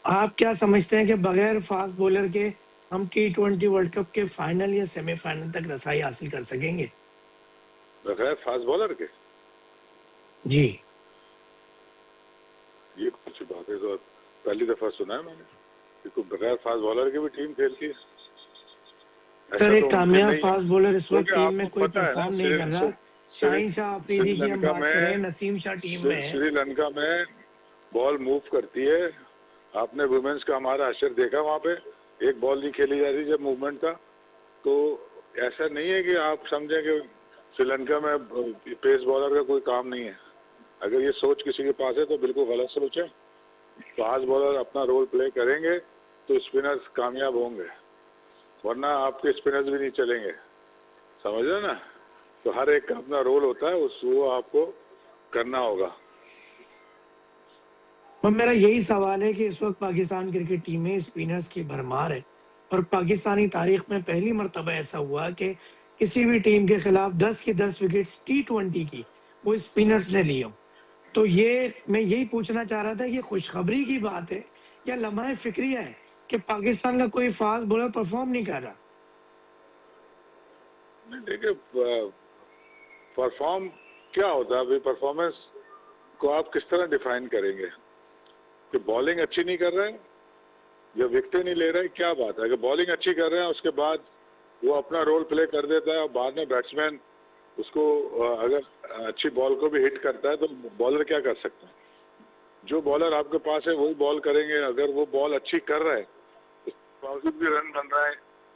आप क्या समझते हैं कि बगैर फास्ट बॉलर के हम T20 वर्ल्ड कप के फाइनल या सेमीफाइनल तक रसाई हासिल कर सकेंगे? बगैर फास्ट बॉलर के? जी, ये कुछ बात है, तो पहली दफा सुना है मैंने कि बगैर फास्ट बॉलर की भी टीम खेलती है। सर एक तो कामयाब नहीं, फास्ट बॉलर इस वक्त टीम में कोई पता है ना, परफॉर्म नहीं कर रहा। शाहीन शाह अफरीदी की हम बात करें, नसीम शाह टीम में है। श्रीलंका में बॉल मूव करती है। आपने वुमेन्स का हमारा असर देखा, वहाँ पे एक बॉल नहीं खेली जा रही जब मूवमेंट था। तो ऐसा नहीं है कि आप समझें कि श्रीलंका में पेस बॉलर का कोई काम नहीं है। अगर ये सोच किसी के पास है तो बिल्कुल गलत सोच है। फास्ट बॉलर अपना रोल प्ले करेंगे तो स्पिनर्स कामयाब होंगे, वरना आपके स्पिनर्स भी नहीं चलेंगे। समझ रहे ना? तो हर एक का अपना रोल होता है, वो आपको करना होगा। और मेरा यही सवाल है कि इस वक्त पाकिस्तान क्रिकेट टीम में स्पिनर्स की भरमार है, और पाकिस्तानी तारीख में पहली मर्तबा ऐसा हुआ कि किसी भी टीम के खिलाफ 10 की 10 विकेट्स T20 की वो स्पिनर्स ने ली हो। तो ये मैं यही पूछना चाह रहा था, ये खुशखबरी की बात है या लम्हा फिक्रिया है कि पाकिस्तान का कोई फास्ट बॉलर परफॉर्म नहीं कर रहा? देखिए, परफॉर्म क्या होता है? अभी परफॉर्मेंस को आप किस तरह डिफाइन करेंगे? कि बॉलिंग अच्छी नहीं कर रहे हैं या विकेटें नहीं ले रहे हैं, क्या बात है? अगर बॉलिंग अच्छी कर रहे हैं उसके बाद वो अपना रोल प्ले कर देता है और बाद में बैट्समैन उसको अगर अच्छी बॉल को भी हिट करता है तो बॉलर क्या कर सकता है? जो बॉलर आपके पास है वही बॉल करेंगे। अगर वो बॉल अच्छी कर रहा है तो बावजूद भी रन बन रहा है,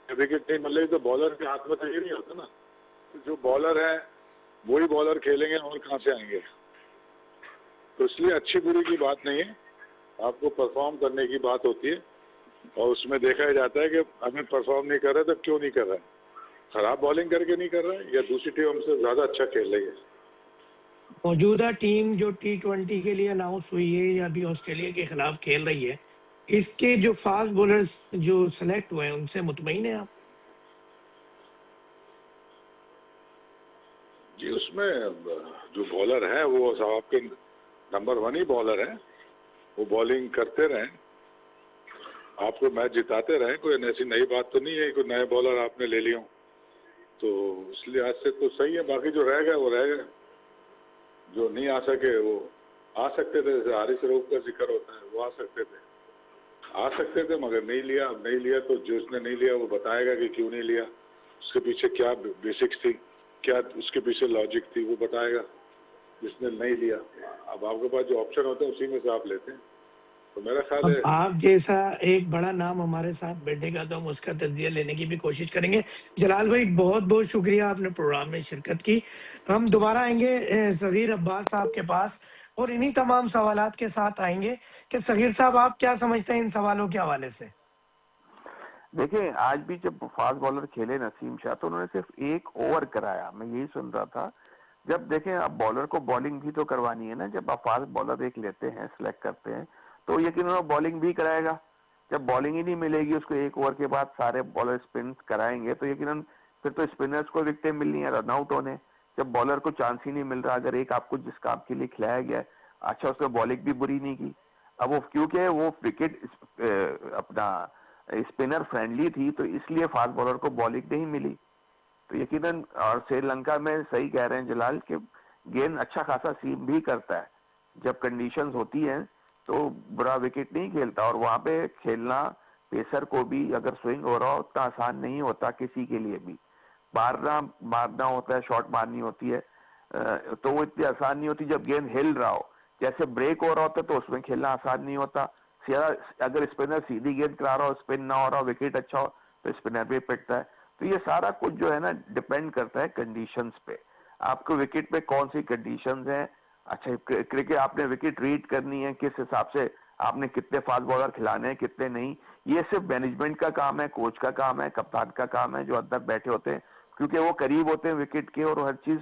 विकेट नहीं मिल रही, तो बॉलर के हाथ में तो ये नहीं होता ना। तो जो बॉलर है वही बॉलर खेलेंगे और कहाँ से आएंगे? तो इसलिए अच्छी बुरी की बात नहीं है, आपको परफॉर्म करने की बात होती है और उसमें देखा ही जाता है कि हमें परफॉर्म नहीं कर रहा है तो क्यों नहीं कर रहा है, खराब बॉलिंग करके नहीं कर रहा है या दूसरी टीम हमसे ज्यादा अच्छा खेल रही है। मौजूदा टीम जो T20 के लिए अनाउंस हुई है या अभी ऑस्ट्रेलिया के खिलाफ खेल रही है, इसके जो फास्ट बॉलर्स जो सेलेक्ट हुए हैं उनसे मुतमईन है आप? जी, उसमें जो बॉलर है वो आपके नंबर 1 ही बॉलर है, वो बॉलिंग करते रहे, आपको मैच जिताते रहे। कोई ऐसी नई बात तो नहीं है, कोई नए बॉलर आपने ले लिया, तो इसलिए आज से तो सही है। बाकी जो रह गए वो रह गए, जो नहीं आ सके वो आ सकते थे, जैसे हारिस रऊफ का जिक्र होता है, वो आ सकते थे मगर नहीं लिया। अब नहीं लिया तो जो उसने नहीं लिया वो बताएगा कि क्यों नहीं लिया, उसके पीछे क्या बेसिक्स थी, क्या उसके पीछे लॉजिक थी, वो बताएगा जिसने नहीं लिया। अब आपके पास जो ऑप्शन होते हैं उसी में से आप लेते हैं, तो मेरा ख्याल अब है। आप जैसा एक बड़ा नाम हमारे साथ बैठेगा तो हम उसका तजज़िया लेने की भी कोशिश करेंगे। जलाल भाई, बहुत बहुत शुक्रिया आपने प्रोग्राम में शिरकत की। हम दोबारा आएंगे सगीर अब्बास साहब के पास और इन्हीं तमाम सवालात के साथ आएंगे कि सगीर साहब आप क्या समझते हैं इन सवालों के हवाले से? देखिए, आज भी जब फास्ट बॉलर खेले नसीम शाह तो उन्होंने सिर्फ 1 ओवर कराया, मैं यही सुन रहा था। जब देखें, अब बॉलर को बॉलिंग भी तो करवानी है ना। जब आप फास्ट बॉलर एक लेते हैं, सिलेक्ट करते हैं, तो यकीनन बॉलिंग भी कराएगा। जब बॉलिंग ही नहीं मिलेगी उसको 1 ओवर के बाद, सारे बॉलर स्पिन कराएंगे, तो यकीनन फिर तो स्पिनर्स को विकेटें मिलनी है, रन आउट होने। जब बॉलर को चांस ही नहीं मिल रहा, अगर एक आपको जिस काम के लिए खिलाया गया, अच्छा उसने बॉलिंग भी बुरी नहीं की, अब वो क्योंकि वो विकेट अपना स्पिनर फ्रेंडली थी तो इसलिए फास्ट बॉलर को बॉलिंग नहीं मिली। तो यकीनन, और श्रीलंका में सही कह रहे हैं जलाल कि गेंद अच्छा खासा सीम भी करता है। जब कंडीशंस होती हैं तो बुरा विकेट नहीं खेलता, और वहां पे खेलना पेसर को भी अगर स्विंग हो रहा हो उतना आसान नहीं होता किसी के लिए भी। मारना होता है, शॉट मारनी होती है, तो वो इतनी आसान नहीं होती। जब गेंद हिल रहा हो, जैसे ब्रेक हो रहा होता है, तो उसमें खेलना आसान नहीं होता। अगर स्पिनर सीधी गेंद करा रहा हो, स्पिन ना हो रहा हो, विकेट अच्छा हो, तो स्पिनर भी पिटता है। तो ये सारा कुछ जो है ना डिपेंड करता है कंडीशंस पे, आपको विकेट पे कौन सी कंडीशंस हैं। अच्छा, क्रिकेट आपने विकेट रीड करनी है, किस हिसाब से आपने कितने फास्ट बॉलर खिलाने हैं कितने नहीं, ये सिर्फ मैनेजमेंट का काम है, कोच का काम है, कप्तान का काम है, जो अंदर बैठे होते हैं, क्योंकि वो करीब होते हैं विकेट के और हर चीज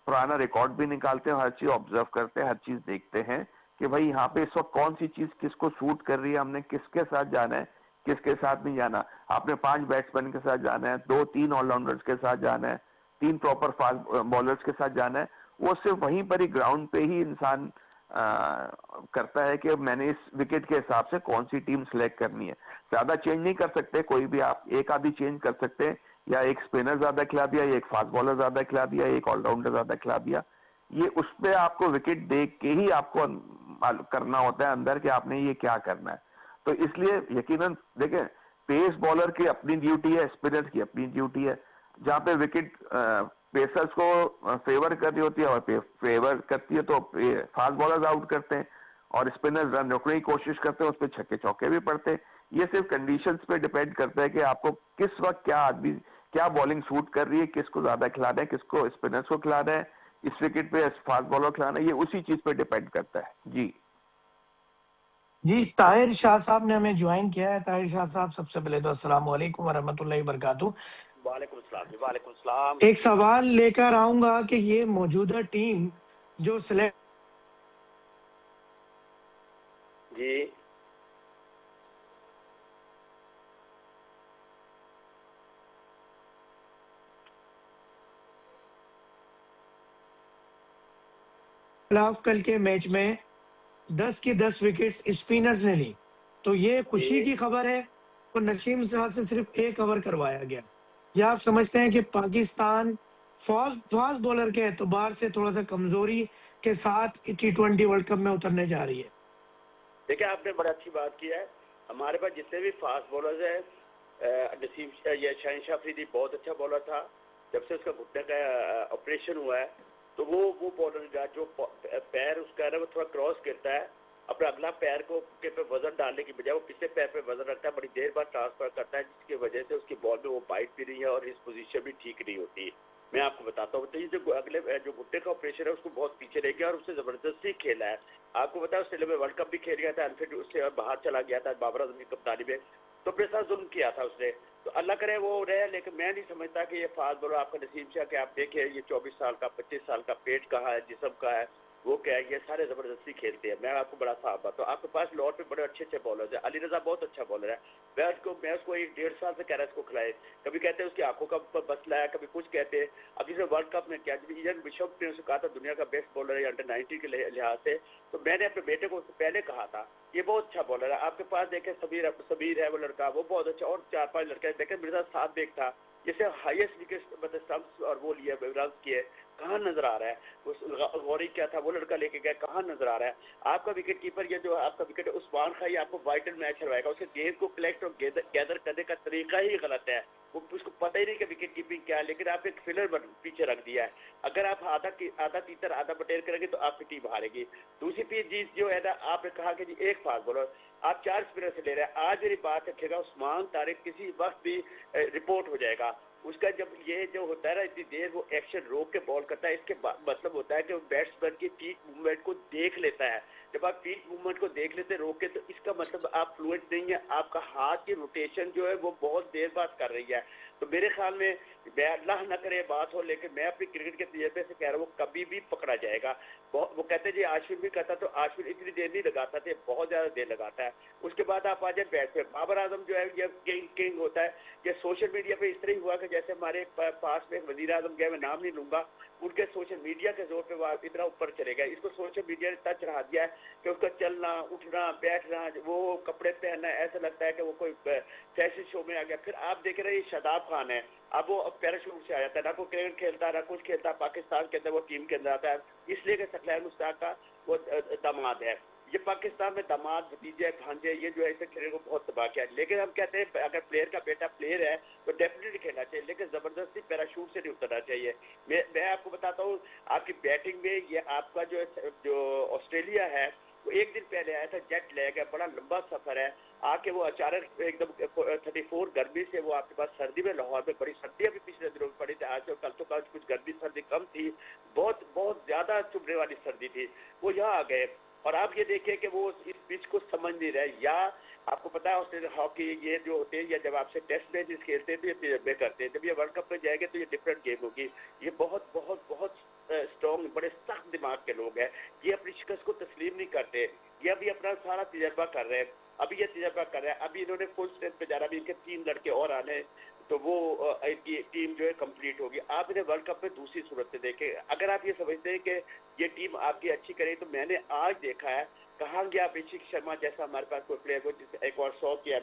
पुराना रिकॉर्ड भी निकालते हैं, हर चीज ऑब्जर्व करते हैं, हर चीज देखते हैं कि भाई यहाँ पे इस वक्त कौन सी चीज किसको सूट कर रही है, हमने किसके साथ जाना है, किसके साथ नहीं जाना। आपने 5 बैट्समैन के साथ जाना है, 2-3 ऑलराउंडर्स के साथ जाना है, 3 प्रॉपर फास्ट बॉलर्स के साथ जाना है, वो सिर्फ वहीं पर ही ग्राउंड पे ही इंसान करता है कि मैंने इस विकेट के हिसाब से कौन सी टीम सिलेक्ट करनी है। ज्यादा चेंज नहीं कर सकते कोई भी, आप एक आधी चेंज कर सकते हैं, या एक स्पिनर ज्यादा खिला दिया, एक फास्ट बॉलर ज्यादा खिला दिया, एक ऑलराउंडर ज्यादा खिला दिया। ये उस पर आपको विकेट देख के ही आपको करना होता है अंदर कि आपने ये क्या करना है। तो इसलिए यकीनन देखें, पेस बॉलर की अपनी ड्यूटी है, स्पिनर की अपनी ड्यूटी है। जहां पे विकेट पेसर्स को फेवर कर रही होती है और फेवर करती है तो फास्ट बॉलर्स आउट करते हैं, और स्पिनर्स रन रोकने की कोशिश करते हैं, उस पर छक्के चौके भी पड़ते हैं। ये सिर्फ कंडीशंस पे डिपेंड करता है कि आपको किस वक्त क्या आदमी क्या बॉलिंग सूट कर रही है, किसको ज्यादा खिलाना है, किसको स्पिनर्स को खिलाना है, इस विकेट पे फास्ट बॉलर खिलाना है, ये उसी चीज पे डिपेंड करता है। जी, ताहिर शाह साहब ने हमें ज्वाइन किया है। ताहिर शाह साहब, सबसे पहले तो अस्सलाम वालेकुम वरहमतुल्लाहि वबरकातुहू। वालेकुम सलाम जी, वालेकुम सलाम। एक सवाल लेकर आऊंगा कि ये मौजूदा टीम जो सिलेक्ट जी खिलाफ कल के मैच में 10 की 10 विकेट्स स्पिनर्स ने ली, तो ये खुशी की खबर है। और नसीम शाह से सिर्फ 1 ओवर करवाया गया। या आप समझते हैं कि पाकिस्तान फास्ट बॉलर के एतबार से थोड़ा सा कमजोरी के साथ T20 वर्ल्ड कप में उतरने जा रही है? देखिए, आपने बड़ी अच्छी बात की है। हमारे पास जितने भी फास्ट बॉलर्स हैं नसीम ये शहनशाह अफरीदी बहुत अच्छा बॉलर था। जब से उसका घुटने का ऑपरेशन हुआ है तो वो बॉलर का जो पैर उसका है ना वो थोड़ा क्रॉस करता है, अपना अगला पैर को के पे वजन डालने की बजाय वो पिछले पैर पे वजन रखता है, बड़ी देर बाद ट्रांसफर करता है, जिसकी वजह से उसकी बॉल में वो बाइट भी नहीं है और इस पोजीशन भी ठीक नहीं होती। मैं आपको बताता हूँ, तो ये जो अगले जो घुटने का ऑपरेशन है उसको बहुत पीछे रह गया और उससे जबरदस्ती खेला है। आपको पता है उससे में वर्ल्ड कप भी खेल गया था, अनफिट उससे बाहर चला गया था बाबर आजम की कप्तानी में, तो अपने साथ जुल्म किया था उसने। तो अल्लाह करे वो रहे, लेकिन मैं नहीं समझता कि ये फास्ट बॉलर आपका नसीम शाह के आप देखें, ये 24 साल का 25 साल का पेट कहाँ है, जिस्म का है, वो क्या है, ये सारे जबरदस्ती खेलते हैं। मैं आपको बड़ा साफ बात हूँ, आपके पास लॉर्ड पे बड़े अच्छे अच्छे बॉलर है। अली रजा बहुत अच्छा बॉलर है, मैं उसको 1-1.5 साल से कह रहा है इसको खिलाए। कभी कहते हैं उसकी आंखों का मसला है, कभी कुछ कहते हैं। अभी से वर्ल्ड कप में क्या ईयन बिशप ने उसे कहा था दुनिया का बेस्ट बॉलर है अंडर 19 के लिहाज से, तो मैंने अपने बेटे को उससे पहले कहा था ये बहुत अच्छा बॉलर है। आपके पास देखें सबीर है वो लड़का, वो बहुत अच्छा, और 4-5 लड़के देखें, मेरे साथ 7 बेग था, जैसे हाईएस्ट विकेट मतलब स्टंप्स और वो लिए रन किए, कहाँ नजर आ रहा है? वो गौरी क्या था वो लड़का लेके गया, कहाँ नजर आ रहा है? आपका विकेट कीपर ये जो आपका विकेट उस्मान खाई आपको वाइटल मैच हरवाएगा, उसके गेंद को कलेक्ट और गैदर करने का तरीका ही गलत है। वो उसको पता ही नहीं कि विकेट कीपिंग क्या है, लेकिन आप एक फिलर पीछे रख दिया है। अगर आप आधा तीतर आधा बटेर करेंगे तो आपकी टीम हारेगी। दूसरी चीज जो है ना, आपने कहा कि जी एक फास्ट बॉलर आप 4 स्पिनर से ले रहे हैं। आज मेरी बात रखेगा, उस्मान तारिक किसी वक्त भी रिपोर्ट हो जाएगा उसका। जब ये जो होता है ना इतनी देर वो एक्शन रोक के बॉल करता है, इसके मतलब होता है कि वो बैट्समैन की पीक मूवमेंट को देख लेता है। जब आप पीक मूवमेंट को देख लेते रोक के, तो इसका मतलब आप फ्लुएंट नहीं है, आपका हाथ की रोटेशन जो है वो बहुत देर बाद कर रही है। तो मेरे ख्याल में मैं अल्लाह न करे बात हो, लेकिन मैं अपनी क्रिकेट के तजर्बे से कह रहा हूँ वो कभी भी पकड़ा जाएगा। वो कहते जी आश्विन भी करता, तो आश्विन इतनी देर नहीं लगाता थे, बहुत ज्यादा देर लगाता है। उसके बाद आप आ जाए बैट पे, बाबर आजम जो है ये किंग होता है। ये सोशल मीडिया पे इस तरह ही हुआ कि जैसे हमारे पास में वजीर आजम गए, मैं नाम नहीं लूंगा, उनके सोशल मीडिया के जोर पे वो इतना ऊपर चले गए। इसको सोशल मीडिया ने इतना चढ़ा दिया है कि उसका चलना उठना बैठना, वो कपड़े पहनना, ऐसा लगता है कि वो कोई फैशन शो में आ गया। फिर आप देख रहे हैं शादाब खान है, अब वो पैराशूट से आ जाता है, ना कोई क्रिकेट खेलता है ना कुछ खेलता, पाकिस्तान के अंदर वो टीम के अंदर आता है, इसलिए कि सकलैन मुश्ताक का वो दामाद है। ये पाकिस्तान में दामाद भतीजे भांजे ये जो है इसे खेलने को बहुत तबाह किया। लेकिन हम कहते हैं अगर प्लेयर का बेटा प्लेयर है तो डेफिनेटली खेलना चाहिए, लेकिन जबरदस्ती पैराशूट से नहीं उतरना चाहिए। मैं आपको बताता हूँ, आपकी बैटिंग में ये आपका जो ऑस्ट्रेलिया है वो एक दिन पहले आया था, जेट लैग है, बड़ा लंबा सफर है, आके वो अचानक एकदम 34 गर्मी से, वो आपके पास सर्दी में लाहौर में बड़ी सर्दी अभी पिछले दिनों में पड़ी थी, आज तो कल तो कुछ गर्मी सर्दी कम थी, बहुत बहुत ज्यादा चुभने वाली सर्दी थी, वो यहाँ आ गए। और आप ये देखिए कि वो इस पिच को समझ नहीं रहे। या आपको पता है ऑस्ट्रेलियन हॉकी ये जो होते हैं, या जब आपसे टेस्ट मैच खेलते हैं तो ये तजर्बे करते हैं, जब ये वर्ल्ड कप में जाएंगे तो ये डिफरेंट गेम होगी। ये बहुत बहुत बहुत स्ट्रॉन्ग बड़े सख्त दिमाग के लोग हैं, ये अपनी शिकस्त को तस्लीम नहीं करते, ये अभी अपना सारा तजर्बा कर रहे हैं, अभी ये तजर्बा कर रहे हैं, अभी इन्होंने फुल स्ट्रेंथ पे जाना, अभी इनके 3 लड़के और आने, तो वो इनकी टीम जो है कंप्लीट होगी। आप इन्हें वर्ल्ड कप में दूसरी सूरत से देखें, अगर आप ये समझते हैं कि ये टीम आपकी अच्छी करे, तो मैंने आज देखा है कहाँ गया अभिषेक शर्मा जैसा हमारे पास कोई प्लेयर हो जिसने एक और 100 किया,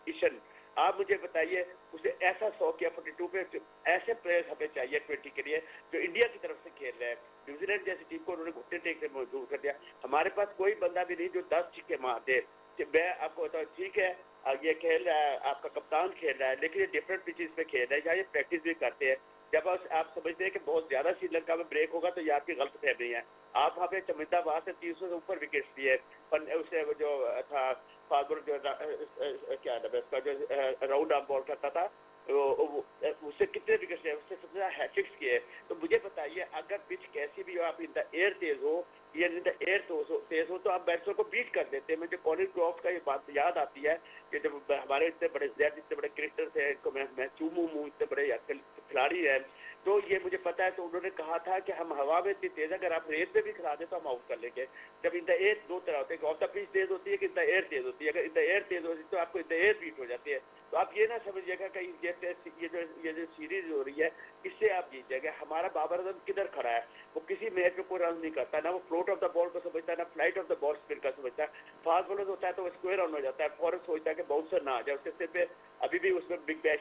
ईशन, आप मुझे बताइए उसने ऐसा 100 किया 42 पे। ऐसे प्लेयर्स हमें चाहिए 20 के लिए जो इंडिया की तरफ से खेल रहे हैं। न्यूजीलैंड जैसी टीम को उन्होंने घुटने टेक से मजबूर कर दिया। हमारे पास कोई बंदा भी नहीं जो 10 छिक्के मार दे। मैं आपको बताऊँ, ठीक है ये खेल रहा है, आपका कप्तान खेल रहा है, लेकिन ये डिफरेंट पिचेस पे खेल रहा है, यहाँ ये प्रैक्टिस भी करते हैं। जब आप समझते हैं कि बहुत ज्यादा श्रीलंका में ब्रेक होगा तो ये आपकी गलत फहमी है। आप वहाँ पे चमिंदाबाद से 300 से ऊपर विकेट लिए, उसे जो था फादर जो क्या नाम है उसका, जो राउंड ऑफ बॉल करता था, उससे कितने विकेट लिए, उससे सबसे ज्यादा हैट्रिक्स किए। तो मुझे बताइए अगर पिच कैसी भी हो, आप इन द एयर तेज हो या इन द एयर तेज हो, तो आप बैट्समैन को बीट कर देते हैं। मुझे कॉलिन क्रॉफ्ट का ये बात याद आती है कि जब हमारे इतने बड़े इतने बड़े क्रिकेटर थे, इनको मैं चूमू इतने बड़े खिलाड़ी हैं, तो ये मुझे पता है, तो उन्होंने कहा था कि हम हवा में इतनी तेज, अगर आप रेत में भी खिला दें तो हम आउट कर लेंगे। जब इन द एयर 2 तरह होते हैं, ऑफ द पिच तेज होती है कि इन द एयर तेज होती है। अगर इन द एयर तेज होती है तो आपको इन द एयर बीट हो जाती है। तो आप ये ना समझिएगा कि ये जो सीरीज हो रही है इससे आप जीत जाएंगे। हमारा बाबर आजम किधर खड़ा है, वो किसी मैच में कोई रन नहीं करता, ना वो फ्लोट ऑफ द बॉल को समझता है, ना flight of the ball spin का समझता है। फास्ट बॉलर होता है तो वो स्क्वायर ऑन हो जाता है, फौरन सोचता है कि बाउंसर ना आ जाए, उसके सिर पे अभी भी उसमें बिग बैश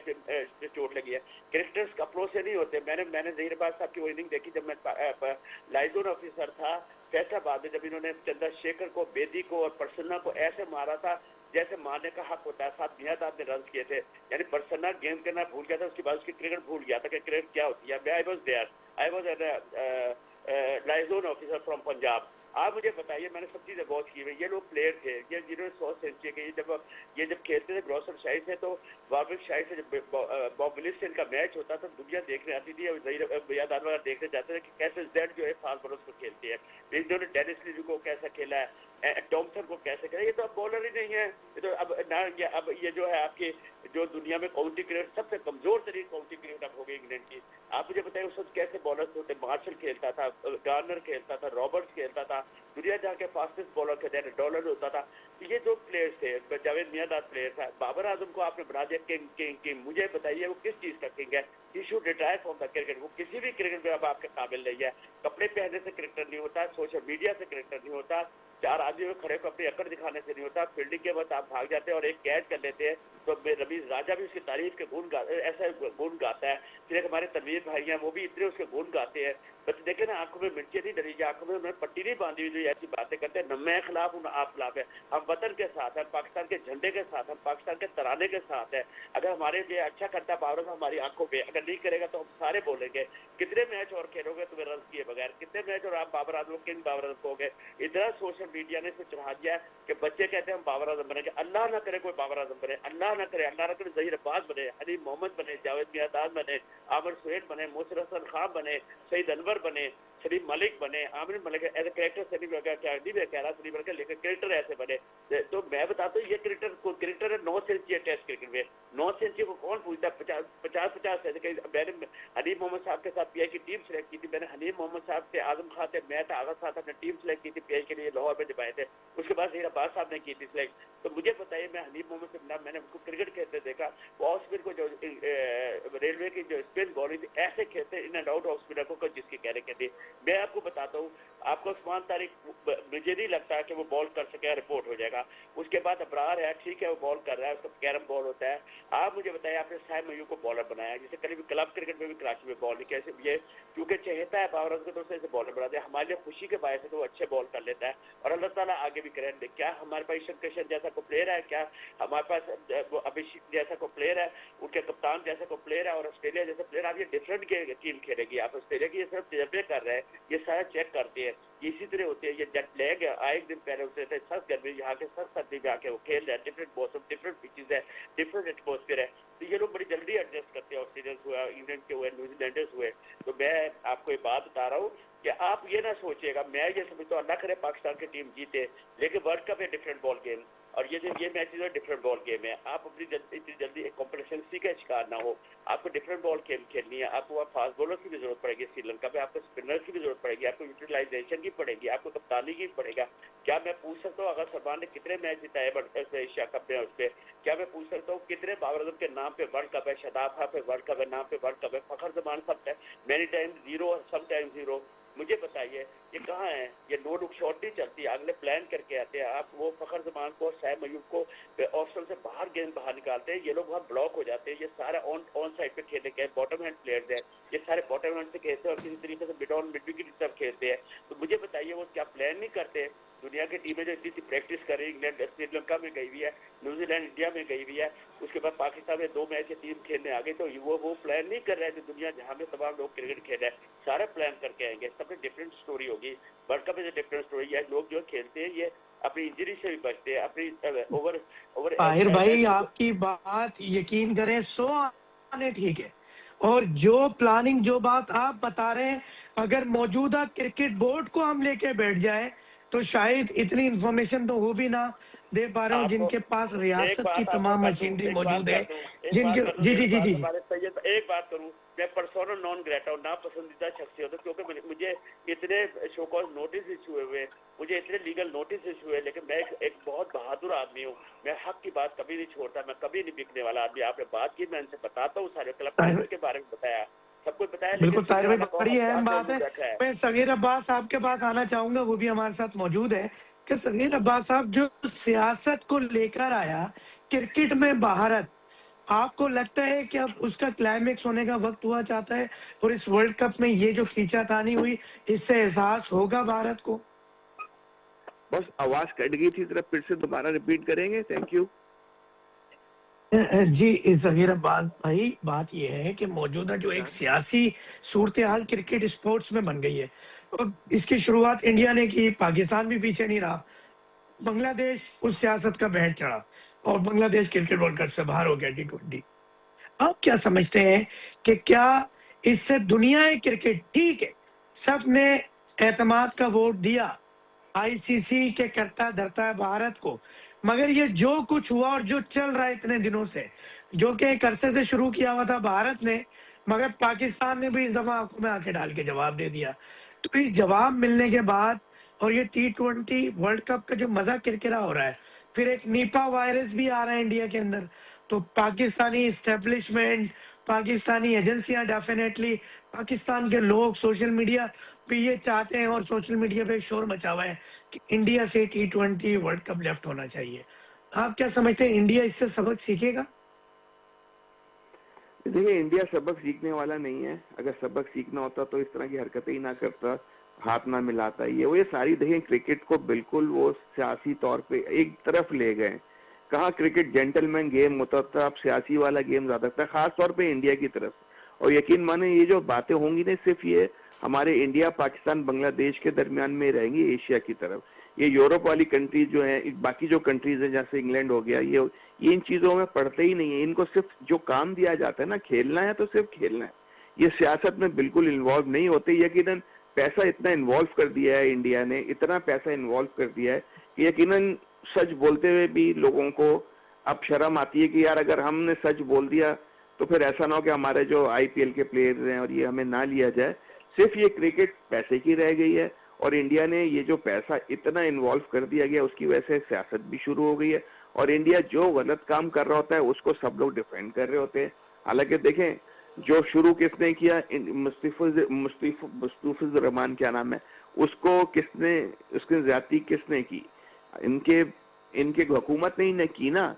पे चोट लगी है। क्रिकेटर्स अप्रोच से नहीं होते। मैंने जहीर अब्बास साहब की वो इनिंग देखी जब मैं लाइजोन ऑफिसर था फैसलाबाद में, जब इन्होंने चंद्रशेखर को, बेदी को और प्रसन्ना को ऐसे मारा था, जैसे मारने का हक होता है, साथ मियादाद ने रन किए थे, यानी बरसना गेंद करना भूल गया था, उसके बाद उसकी क्रिकेट भूल गया था कि क्रिकेट क्या होती है। I was there, I was liaison officer from Punjab. आप मुझे बताइए, मैंने सब चीज़ें गौर की हुई, ये लोग प्लेयर थे, ये जिन्होंने 100 सेंचुरी की, ये जब खेलते थे ग्रॉसर शाही से, तो वार्विक शाही से जब बॉब विलिस से इनका मैच होता था, दुनिया देखने आती थी और मियादाद वगैरह देखने जाते थे कि कैसे जेड जो है फास्ट बॉलर्स को खेलती है। इन्होंने डेनिस लीवी को कैसा खेला है, टॉमसन को कैसे खेला, ये तो अब बॉलर ही नहीं है। ये तो अब ये जो है आपकी जो दुनिया में काउंटी क्रिकेट सबसे कमजोर तरीन काउंटी क्रिकेट अब हो गई इंग्लैंड की। आप मुझे बताइए उस वक्त कैसे बॉलर्स होते, मार्शल खेलता था, गार्नर खेलता था, रॉबर्ट्स खेलता था, दुनिया जहाँ के फास्टेस्ट बॉलर थे, डॉलर होता था। ये जो प्लेयर्स थे, जावेद मियादाद प्लेयर था, बाबर आजम को आपने बना दिया किंग किंग किंग। मुझे बताइए वो किस चीज का किंग है? He should retire from the cricket. वो किसी भी क्रिकेट में अब आपके काबिल नहीं है। कपड़े पहनने से क्रिकेटर नहीं होता, सोशल मीडिया से क्रिकेटर नहीं होता, चार आदमी में खड़े को अपनी अकड़ दिखाने से नहीं होता। फील्डिंग के बाद आप भाग जाते हैं और एक कैच कर लेते हैं, तो रमीज राजा भी उसकी तारीफ के गुण ऐसा गुण गाता है। फिर हमारे तनवीर भाई हैं, वो भी इतने उसके गुण गाते हैं। बस देखे ना, आंखों में मिर्ची नहीं डरी, आंखों में उन्होंने पट्टी नहीं बांधी हुई, जो ऐसी बातें करते हैं। न मैं खिलाफ हूँ, न आप खिलाफ है। हम वतन के साथ हैं, पाकिस्तान के झंडे के साथ, हम पाकिस्तान के तराने के साथ है। अगर हमारे लिए अच्छा करता है बाबर हमारी आंखों पे, अगर नहीं करेगा तो हम सारे बोलेंगे कितने मैच और खेलोगे तुम्हें रन किए बगैर, कितने मैच और आप बाबर आजम किंग बाबर आजम कहोगे। इतना सोशल मीडिया ने इसे चढ़ा दिया है कि बच्चे कहते हैं हम बाबर आजम बनेंगे। अल्लाह ना करे कोई बाबर आजम बने, अल्लाह ना करे, अल्लाह ना करे जहीर अब्बास बने, हनीफ मोहम्मद बने, जावेद मियादाद बने, आमिर सुहेल बने, मोहसिन हसन खान बने, सईद अनवर बने, सलीम मलिक बने, आमिर मलिक एज कैरेक्टर सलीम क्या नहीं मैं कह रहा सलीम मलिक, लेकिन क्रिकेटर ऐसे बने। तो मैं बताता हूँ ये क्रिकेटर है 9 सेंचुरी है टेस्ट क्रिकेट में। 9 सेंचुरी को कौन पूछता है? 50 मैंने हनीफ मोहम्मद साहब के साथ पीआई की टीम सेलेक्ट की थी। मैंने हनीफ मोहम्मद साहब से, आजम खान से, मैं था, आगा साहब अपने टीम सेलेक्ट की थी पीआई के लिए, लाहौर में जब आए थे। उसके बाद ज़हीर अब्बास साहब ने की थी सिलेक्ट। तो मुझे बताइए, मैं हनीफ मोहम्मद से मिला, मैंने उनको क्रिकेट खेलते देखा। वो ऑफ स्पिन को जो रेलवे की जो स्पिन बॉलिंग थी ऐसे खेलते in and out off spinner को जिसकी कहने के लिए। मैं आपको बताता हूँ, आपको उस्मान तारिक मुझे नहीं लगता कि वो बॉल कर सके, रिपोर्ट हो जाएगा। उसके बाद अबरार है, ठीक है वो बॉल कर रहा है, उसका कैरम बॉल होता है। आप मुझे बताइए, आपने साहिब मयूर को बॉलर बनाया, जिसे कभी भी क्लब क्रिकेट में भी कराची में बॉल नहीं कैसे ये क्योंकि चहेता है बाबर आजम को, तो उसे बॉलर बना दिया। हमारे लिए खुशी के बायस है तो वो अच्छे बॉल कर लेता है और अल्लाह ताला आगे भी करें। क्या हमारे पास ईशान किशन जैसा को प्लेयर है? क्या हमारे पास अभिषेक जैसा को प्लेयर है? उनके कप्तान जैसा को प्लेयर है? और ऑस्ट्रेलिया जैसा प्लेयर? आप ये डिफरेंट टीम खेलेगी। आप ऑस्ट्रेलिया की ये सिर्फ तजर्बे कर रहे हैं, ये सारा चेक करते हैं। ये इसी तरह होती है, ये जेट लैग है। आए एक दिन पहले उतरे थे, सख्त गर्मी, यहाँ के सख्त सर्दी में आके वो खेल रहे हैं। डिफरेंट मौसम, डिफरेंट पिचेस है, डिफरेंट एटमोसफियर है, तो ये लोग बड़ी जल्दी एडजस्ट करते हैं। ऑस्ट्रेलियंस हुआ, इंग्लैंड के हुए, न्यूजीलैंडर्स हुए। तो मैं आपको ये बात बता रहा हूँ कि आप ये ना सोचिएगा, मैं ये समझता हूँ अल्लाह करे पाकिस्तान की टीम जीते, लेकिन वर्ल्ड कप है डिफरेंट बॉल गेम, और ये मैचेस है डिफरेंट बॉल गेम है। आप अपनी इतनी जल्दी एक कॉम्पिटिशन का शिकार ना हो। आपको डिफरेंट बॉल गेम खेलनी है। आपको वहाँ फास्ट बॉलर की भी जरूरत पड़ेगी श्रीलंका पे, आपको स्पिनर की भी जरूरत पड़ेगी, आपको यूटिलाइजेशन की पड़ेगी, आपको कप्तानी की पड़ेगा। क्या मैं पूछ सकता हूँ अगर सलमान ने कितने मैच जिताए एशिया कप में? उस पर क्या मैं पूछ सकता हूँ कितने बाबर आजम के नाम पे वर्ल्ड कप है, शदाब पे वर्ल्ड कप है, नाम पे वर्ल्ड कप है, फखर जमान सब है, many time zero, some time zero. मुझे बताइए ये कहाँ है? ये नो लुक शॉट नहीं चलती, अगले प्लान करके आते हैं। आप वो फखर जमान को, साहिब मयूब को ऑप्शन से बाहर निकालते हैं, ये लोग वहाँ ब्लॉक हो जाते हैं। ये सारा ऑन साइड पे खेलने के बॉटम हैंड प्लेयर्स हैं, ये सारे बॉटम हैंड से खेलते हैं और किसी तरीके से मिड ऑन मिड विकेट तरफ खेलते हैं। तो मुझे बताइए वो क्या प्लान नहीं करते? दुनिया की टीमें जो इतनी प्रैक्टिस कर रही, इंग्लैंड श्रीलंका में गई हुई है, न्यूजीलैंड इंडिया में गई हुई है, उसके बाद पाकिस्तान में 2 मैच की टीम खेलने आ गई। तो वो प्लान नहीं कर रहे थे दुनिया जहाँ में तमाम लोग क्रिकेट खेल रहे हैं, सारा प्लान करके आएंगे। सबसे डिफरेंट स्टोरी होगी। वर्ल्ड कप में डिफरेंट स्टोरी है। लोग जो खेलते हैं ये अपनी इंजरी से भी बचते हैं, अपनी ओवर ताहिर भाई आपकी बात यकीन करें 100 आने ठीक है, और जो प्लानिंग जो बात आप बता रहे हैं, अगर मौजूदा क्रिकेट बोर्ड को हम लेके बैठ जाए तो शायद इतनी इंफॉर्मेशन तो हो भी ना दे पा रहे हो, जिनके पास रियासत की तमाम मशीनरी मौजूद है, जिनके जी जी जी जी एक बात करूं, मैं पर्सोना नॉन ग्रेटा हूं, ना पसंदीदा शख्सियत हूं, क्योंकि मुझे इतने शो कॉज नोटिस इशू हुए, मुझे इतने लीगल नोटिस इशू हुए, लेकिन मैं एक बहुत बहादुर आदमी हूँ। मैं हक की बात कभी नहीं छोड़ता, मैं कभी नहीं बिकने वाला आदमी। आपने बात की, मैं इनसे बताता हूँ, सारे क्लब के बारे में बताया, सब कुछ बताया। बिल्कुल ताहिर भाई, बड़ी अहम बात है। मैं सगीर अब्बास साहब के पास आना चाहूंगा, वो भी हमारे साथ मौजूद है। कि सगीर अब्बास साहब जो सियासत को लेकर आया क्रिकेट में भारत, आपको लगता है कि अब उसका क्लाइमेक्स होने का वक्त हुआ चाहता है, और इस वर्ल्ड कप में ये जो खींचातानी हुई इससे एहसास होगा भारत को? बस आवाज कट गई थी, जरा फिर से दोबारा रिपीट करेंगे? Thank you. जी ज़हीराबाद भाई, बात ये है कि मौजूदा जो एक सियासी सूरत हाल क्रिकेट स्पोर्ट्स में बन गई है, और इसकी शुरुआत इंडिया ने की, पाकिस्तान भी पीछे नहीं रहा। बांग्लादेश उस सियासत का भेंट चढ़ा और बांग्लादेश क्रिकेट वर्ल्ड कप से बाहर हो गया T20। आप क्या समझते हैं कि क्या इससे दुनिया क्रिकेट, ठीक है, सबने एतमाद का वोट दिया आईसीसी के करता धरता है भारत को, मगर ये जो कुछ हुआ और जो चल रहा है इतने दिनों से, जो कि एक अरसे से शुरू किया हुआ था भारत ने, मगर पाकिस्तान ने भी इस दफा आंखों में आंखें डाल के जवाब दे दिया। तो इस जवाब मिलने के बाद और ये T20 वर्ल्ड कप का जो मजा किरकिरा हो रहा है, फिर एक नीपा वायरस भी आ रहा है इंडिया के अंदर, तो पाकिस्तानी इस्टेब्लिशमेंट, पाकिस्तानी एजेंसियां, डेफिनेटली पाकिस्तान के लोग, सोशल मीडिया पे ये चाहते हैं और सोशल मीडिया पे एक शोर मचा हुआ है कि इंडिया से T20 वर्ल्ड कप लेफ्ट होना चाहिए। आप क्या समझते हैं, इंडिया इससे सबक सीखेगा? देखिए, इंडिया सबक सीखने वाला नहीं है। अगर सबक सीखना होता तो इस तरह की हरकतें ही ना करता, हाथ ना मिलाता। ये सारी, देखिए, क्रिकेट को बिल्कुल वो सियासी तौर पे एक तरफ ले गए। कहाँ क्रिकेट जेंटलमैन गेम होता था, अब सियासी वाला गेम ज्यादा था, खास तौर पे इंडिया की तरफ। और यकीन माने, ये जो बातें होंगी ना, सिर्फ ये हमारे इंडिया, पाकिस्तान, बांग्लादेश के दरमियान में रहेंगी एशिया की तरफ। ये यूरोप वाली कंट्रीज जो है, बाकी जो कंट्रीज है जैसे इंग्लैंड हो गया, ये इन चीजों में पढ़ते ही नहीं है। इनको सिर्फ जो काम दिया जाता है ना, खेलना है तो सिर्फ खेलना है, ये सियासत में बिल्कुल इन्वॉल्व नहीं होते। यकीनन पैसा इतना इन्वॉल्व कर दिया है इंडिया ने, इतना पैसा इन्वॉल्व कर दिया है कि यकीनन सच बोलते हुए भी लोगों को अब शर्म आती है कि यार, अगर हमने सच बोल दिया तो फिर ऐसा ना हो कि हमारे जो आईपीएल के प्लेयर्स हैं और ये हमें ना लिया जाए। सिर्फ ये क्रिकेट पैसे की रह गई है, और इंडिया ने ये जो पैसा इतना इन्वॉल्व कर दिया गया, उसकी वजह से सियासत भी शुरू हो गई है। और इंडिया जो गलत काम कर रहा होता है उसको सब लोग डिफेंड कर रहे होते हैं। हालांकि देखें, जो शुरू किसने किया, मुस्तफिजुर रहमान, क्या नाम है उसको, किसने, उसकी ज्यादती किसने की? इनके इनके हुकूमत ने ही ने की ना।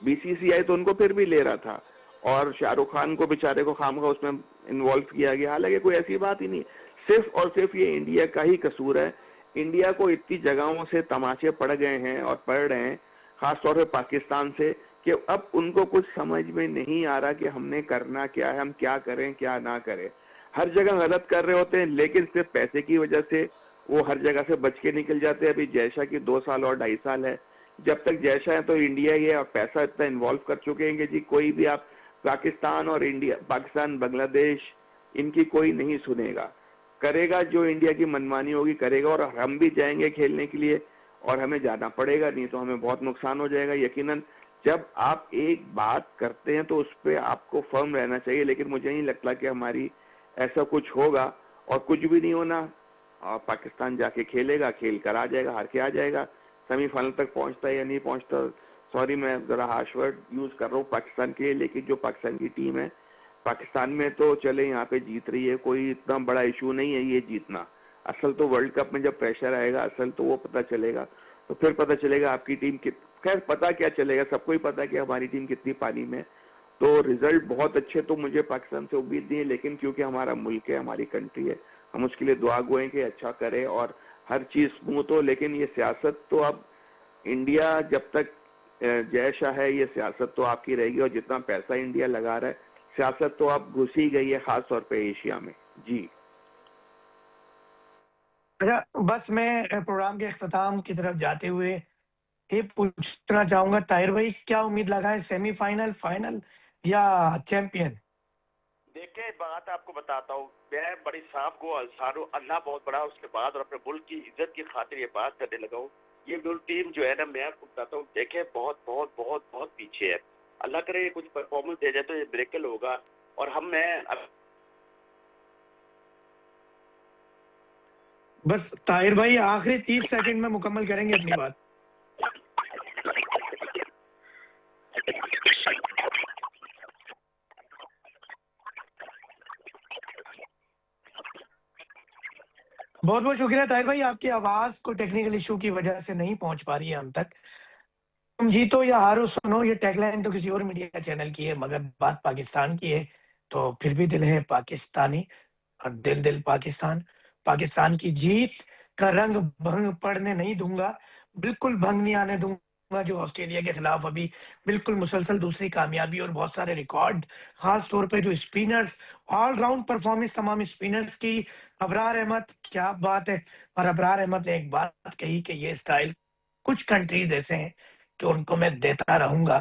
बीसीसीआई तो उनको फिर भी ले रहा था, और शाहरुख खान को बेचारे को खामखा उसमें इन्वॉल्व किया गया। हालांकि कोई ऐसी बात ही नहीं, सिर्फ और सिर्फ ये इंडिया का ही कसूर है। इंडिया को इतनी जगहों से तमाचे पड़ गए हैं और पड़ रहे हैं, खासतौर पे पाकिस्तान से, कि अब उनको कुछ समझ में नहीं आ रहा कि हमने करना क्या है, हम क्या करें क्या ना करें। हर जगह गलत कर रहे होते हैं, लेकिन सिर्फ पैसे की वजह से वो हर जगह से बच के निकल जाते हैं। अभी जयशा की 2 साल और 2.5 साल है, जब तक जयशा है तो इंडिया ही है, और पैसा इतना इन्वॉल्व कर चुके हैं कि जी कोई भी, आप पाकिस्तान और इंडिया, पाकिस्तान, बांग्लादेश, इनकी कोई नहीं सुनेगा। करेगा जो इंडिया की मनमानी होगी करेगा, और हम भी जाएंगे खेलने के लिए, और हमें जाना पड़ेगा, नहीं तो हमें बहुत नुकसान हो जाएगा। यकीनन जब आप एक बात करते हैं तो उस पर आपको फर्म रहना चाहिए, लेकिन मुझे नहीं लगता कि हमारी ऐसा कुछ होगा। और कुछ भी नहीं होना, पाकिस्तान जाके खेलेगा, खेल कर आ जाएगा, हार के आ जाएगा। सेमीफाइनल तक पहुंचता है या नहीं पहुंचता, सॉरी मैं जरा हार्श वर्ड यूज कर रहा हूँ पाकिस्तान के, लेकिन जो पाकिस्तान की टीम है, पाकिस्तान में तो चले यहाँ पे जीत रही है, कोई इतना बड़ा इशू नहीं है ये जीतना। असल तो वर्ल्ड कप में जब प्रेशर आएगा, असल तो वो पता चलेगा, तो फिर पता चलेगा आपकी टीम खैर पता क्या चलेगा, सबको ही पता कि हमारी टीम कितनी पानी में। तो रिजल्ट बहुत अच्छे तो मुझे पाकिस्तान से उम्मीद नहीं है, लेकिन क्योंकि हमारा मुल्क है, हमारी कंट्री है, हम उसके लिए दुआ गो हैं कि अच्छा करे और हर चीज स्मूथ हो। लेकिन ये सियासत तो अब इंडिया, जब तक जय शाह है, ये सियासत तो आपकी रहेगी, और जितना पैसा इंडिया लगा रहा है, सियासत तो अब घुस ही गई है, खास तौर पे एशिया में। जी अच्छा, बस मैं प्रोग्राम के अख्ताम की तरफ जाते हुए ये पूछना चाहूंगा, ताहिर भाई, क्या उम्मीद लगाए, सेमीफाइनल, फाइनल या चैंपियन? देखिए, बात आपको बताता हूँ, मैं बड़ी साफ को सारू अल्लाह बहुत बड़ा, उसके बाद और अपने मुल्क की इज्जत की खातिर ये बात करने लगा हूँ। ये मुल्क टीम जो है ना, मैं आपको बताता हूँ, देखे बहुत बहुत बहुत बहुत पीछे है। अल्लाह करे कुछ परफॉर्मेंस दे जाए तो ये ब्रेकल होगा। और बस ताहिर भाई आखिरी 30 सेकंड में मुकम्मल करेंगे अपनी बात। बहुत बहुत शुक्रिया ताहिर भाई, आपकी आवाज को टेक्निकल इशू की वजह से नहीं पहुंच पा रही है हम तक। तुम जीतो या हारो सुनो, ये टैगलाइन तो किसी और मीडिया चैनल की है, मगर बात पाकिस्तान की है, तो फिर भी दिल है पाकिस्तानी और दिल दिल पाकिस्तान। पाकिस्तान की जीत का रंग भंग पड़ने नहीं दूंगा, बिल्कुल भंग नहीं आने दूंगा। जो ऑस्ट्रेलिया के खिलाफ अभी बिल्कुल मुसलसल दूसरी कामयाबी और बहुत सारे रिकॉर्ड, खास तौर पे जो स्पिनर्स, ऑलराउंड परफॉर्मेंस तमाम स्पिनर्स की। अबरार अहमद, क्या बात है। और अबरार अहमद ने एक बात कही कि ये स्टाइल कुछ कंट्रीज ऐसे हैं कि उनको मैं देता रहूंगा।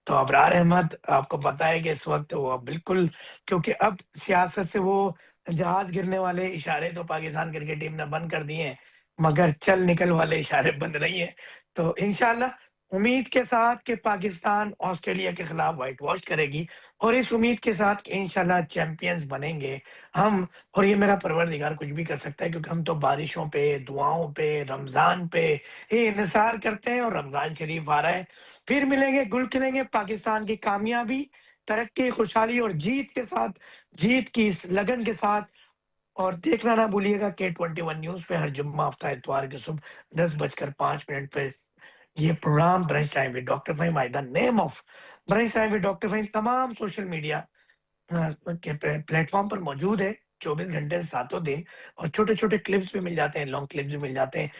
तो अबरार अहमद, आपको पता है कि इस वक्त वो बिल्कुल, क्योंकि अब सियासत से वो जहाज गिरने वाले इशारे तो पाकिस्तान क्रिकेट टीम ने बंद कर दिए हैं, मगर चल निकल वाले इशारे बंद नहीं है। तो इंशाल्लाह उम्मीद के साथ कि पाकिस्तान ऑस्ट्रेलिया के खिलाफ व्हाइट वॉश करेगी, और इस उम्मीद के साथ कि इंशाल्लाह चैंपियंस बनेंगे हम। और ये मेरा परवरदिगार कुछ भी कर सकता है, क्योंकि हम तो बारिशों पे, दुआओं पे, रमजान पे ये इंतजार करते हैं, और रमजान शरीफ आ रहा है। फिर मिलेंगे, गुल खिलेंगे पाकिस्तान की कामयाबी, तरक्की, खुशहाली और जीत के साथ, जीत की इस लगन के साथ। और देखना ना भूलिएगा K21 न्यूज पे हर जुम्मा, हफ्ता, इतवार की सुबह 10:05 पे ये programme brunch time with doctor Faheem, the name of brunch time with doctor Faheem, तमाम सोशल मीडिया के प्लेटफॉर्म पर मौजूद है 24 घंटे सातों दिन। और छोटे छोटे क्लिप्स भी मिल जाते हैं, लॉन्ग क्लिप्स भी मिल जाते हैं।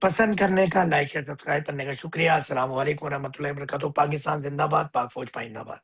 पसंद करने का, लाइक शेयर सब्सक्राइब करने का शुक्रिया। अस्सलाम वालेकुम रहमतुल्लाहि वबरकातुहू। पाकिस्तान जिंदाबाद, पाक फौज पाइंदाबाद।